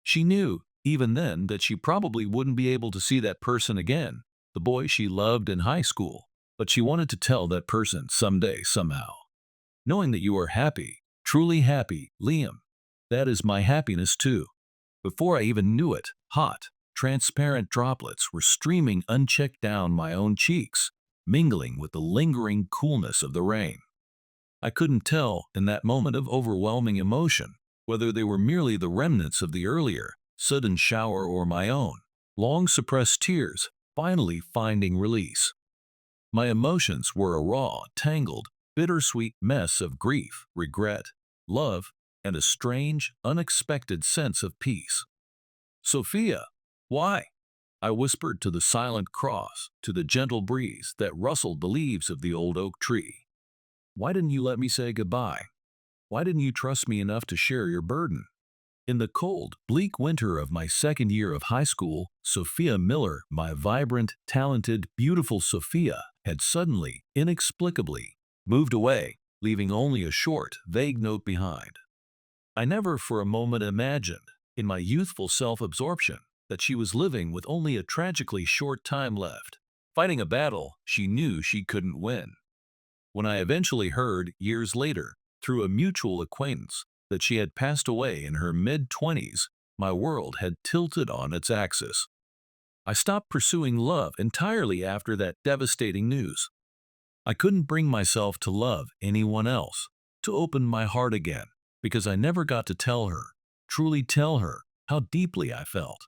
A: She knew, even then, that she probably wouldn't be able to see that person again, the boy she loved in high school, but she wanted to tell that person someday, somehow. Knowing that you are happy, truly happy, Liam, that is my happiness too. Before I even knew it, hot, transparent droplets were streaming unchecked down my own cheeks, mingling with the lingering coolness of the rain. I couldn't tell, in that moment of overwhelming emotion, whether they were merely the remnants of the earlier, sudden shower or my own, long-suppressed tears finally finding release. My emotions were a raw, tangled, bittersweet mess of grief, regret, love, and a strange, unexpected sense of peace. Sophia, why? I whispered to the silent cross, to the gentle breeze that rustled the leaves of the old oak tree. Why didn't you let me say goodbye? Why didn't you trust me enough to share your burden? In the cold, bleak winter of my second year of high school, Sophia Miller, my vibrant, talented, beautiful Sophia, had suddenly, inexplicably, moved away, leaving only a short, vague note behind. I never for a moment imagined, in my youthful self-absorption, that she was living with only a tragically short time left, fighting a battle she knew she couldn't win. When I eventually heard, years later, through a mutual acquaintance, that she had passed away in her mid-20s, my world had tilted on its axis. I stopped pursuing love entirely after that devastating news. I couldn't bring myself to love anyone else, to open my heart again, because I never got to tell her, truly tell her, how deeply I felt.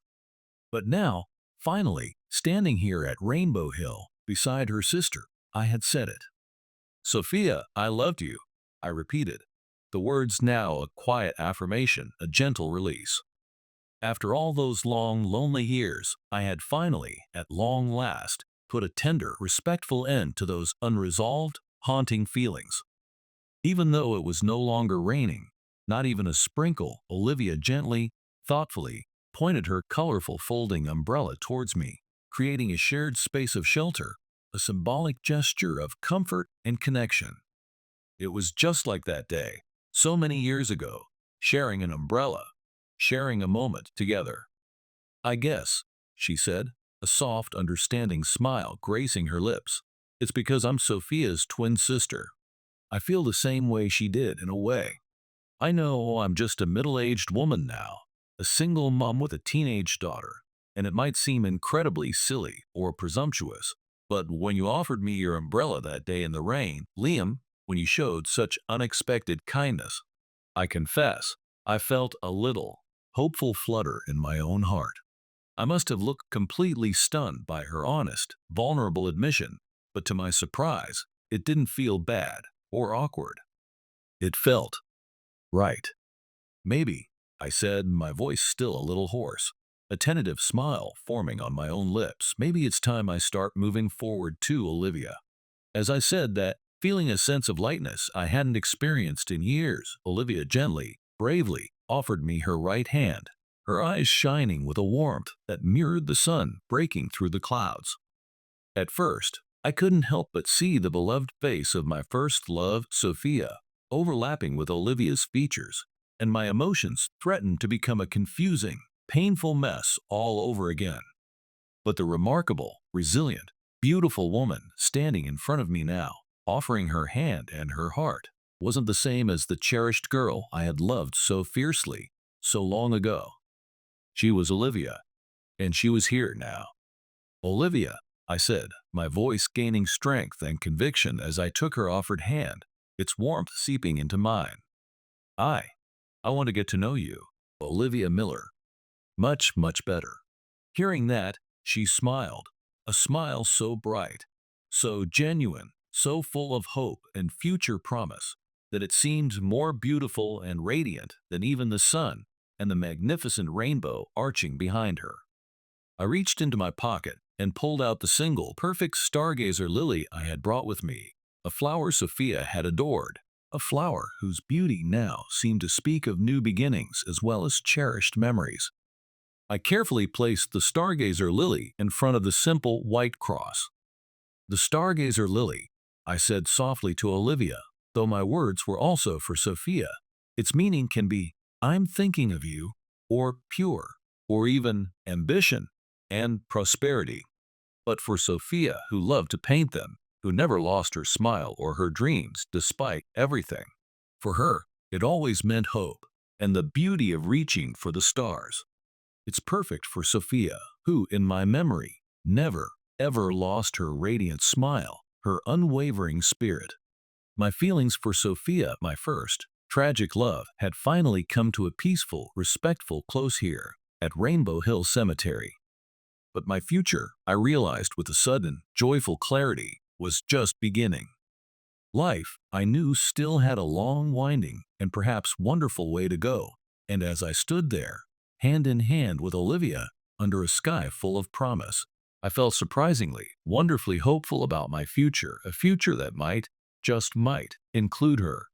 A: But now, finally, standing here at Rainbow Hill, beside her sister, I had said it. Sophia, I loved you, I repeated. The words now a quiet affirmation, a gentle release. After all those long, lonely years, I had finally, at long last, put a tender, respectful end to those unresolved, haunting feelings. Even though it was no longer raining, not even a sprinkle, Olivia gently, thoughtfully, pointed her colorful folding umbrella towards me, creating a shared space of shelter, a symbolic gesture of comfort and connection. It was just like that day, so many years ago, sharing an umbrella, sharing a moment together. I guess, she said, a soft, understanding smile gracing her lips. It's because I'm Sophia's twin sister. I feel the same way she did in a way. I know I'm just a middle-aged woman now, a single mom with a teenage daughter, and it might seem incredibly silly or presumptuous, but when you offered me your umbrella that day in the rain, Liam, when you showed such unexpected kindness, I confess, I felt a little hopeful flutter in my own heart. I must have looked completely stunned by her honest, vulnerable admission, but to my surprise, it didn't feel bad or awkward. It felt right. Maybe, I said, my voice still a little hoarse, a tentative smile forming on my own lips. Maybe it's time I start moving forward too, Olivia. As I said that, feeling a sense of lightness I hadn't experienced in years, Olivia gently, bravely, offered me her right hand, her eyes shining with a warmth that mirrored the sun breaking through the clouds. At first, I couldn't help but see the beloved face of my first love, Sophia, overlapping with Olivia's features, and my emotions threatened to become a confusing, painful mess all over again. But the remarkable, resilient, beautiful woman standing in front of me now, offering her hand and her heart, wasn't the same as the cherished girl I had loved so fiercely, so long ago. She was Olivia, and she was here now. Olivia, I said, my voice gaining strength and conviction as I took her offered hand, its warmth seeping into mine. I, I want to get to know you, Olivia Miller, much, much better. Hearing that, she smiled, a smile so bright, so genuine, so full of hope and future promise, that it seemed more beautiful and radiant than even the sun and the magnificent rainbow arching behind her. I reached into my pocket and pulled out the single perfect stargazer lily I had brought with me, a flower Sophia had adored, a flower whose beauty now seemed to speak of new beginnings as well as cherished memories. I carefully placed the stargazer lily in front of the simple white cross. The stargazer lily, I said softly to Olivia, though my words were also for Sophia. Its meaning can be, I'm thinking of you, or pure, or even ambition and prosperity. But for Sophia, who loved to paint them, who never lost her smile or her dreams despite everything, for her, it always meant hope and the beauty of reaching for the stars. It's perfect for Sophia, who, in my memory, never, ever lost her radiant smile, her unwavering spirit. My feelings for Sophia, my first, tragic love, had finally come to a peaceful, respectful close here, at Rainbow Hill Cemetery. But my future, I realized with a sudden, joyful clarity, was just beginning. Life, I knew, still had a long, winding, and perhaps wonderful way to go, and as I stood there, hand in hand with Olivia, under a sky full of promise, I felt surprisingly, wonderfully hopeful about my future, a future that might, just might, include her.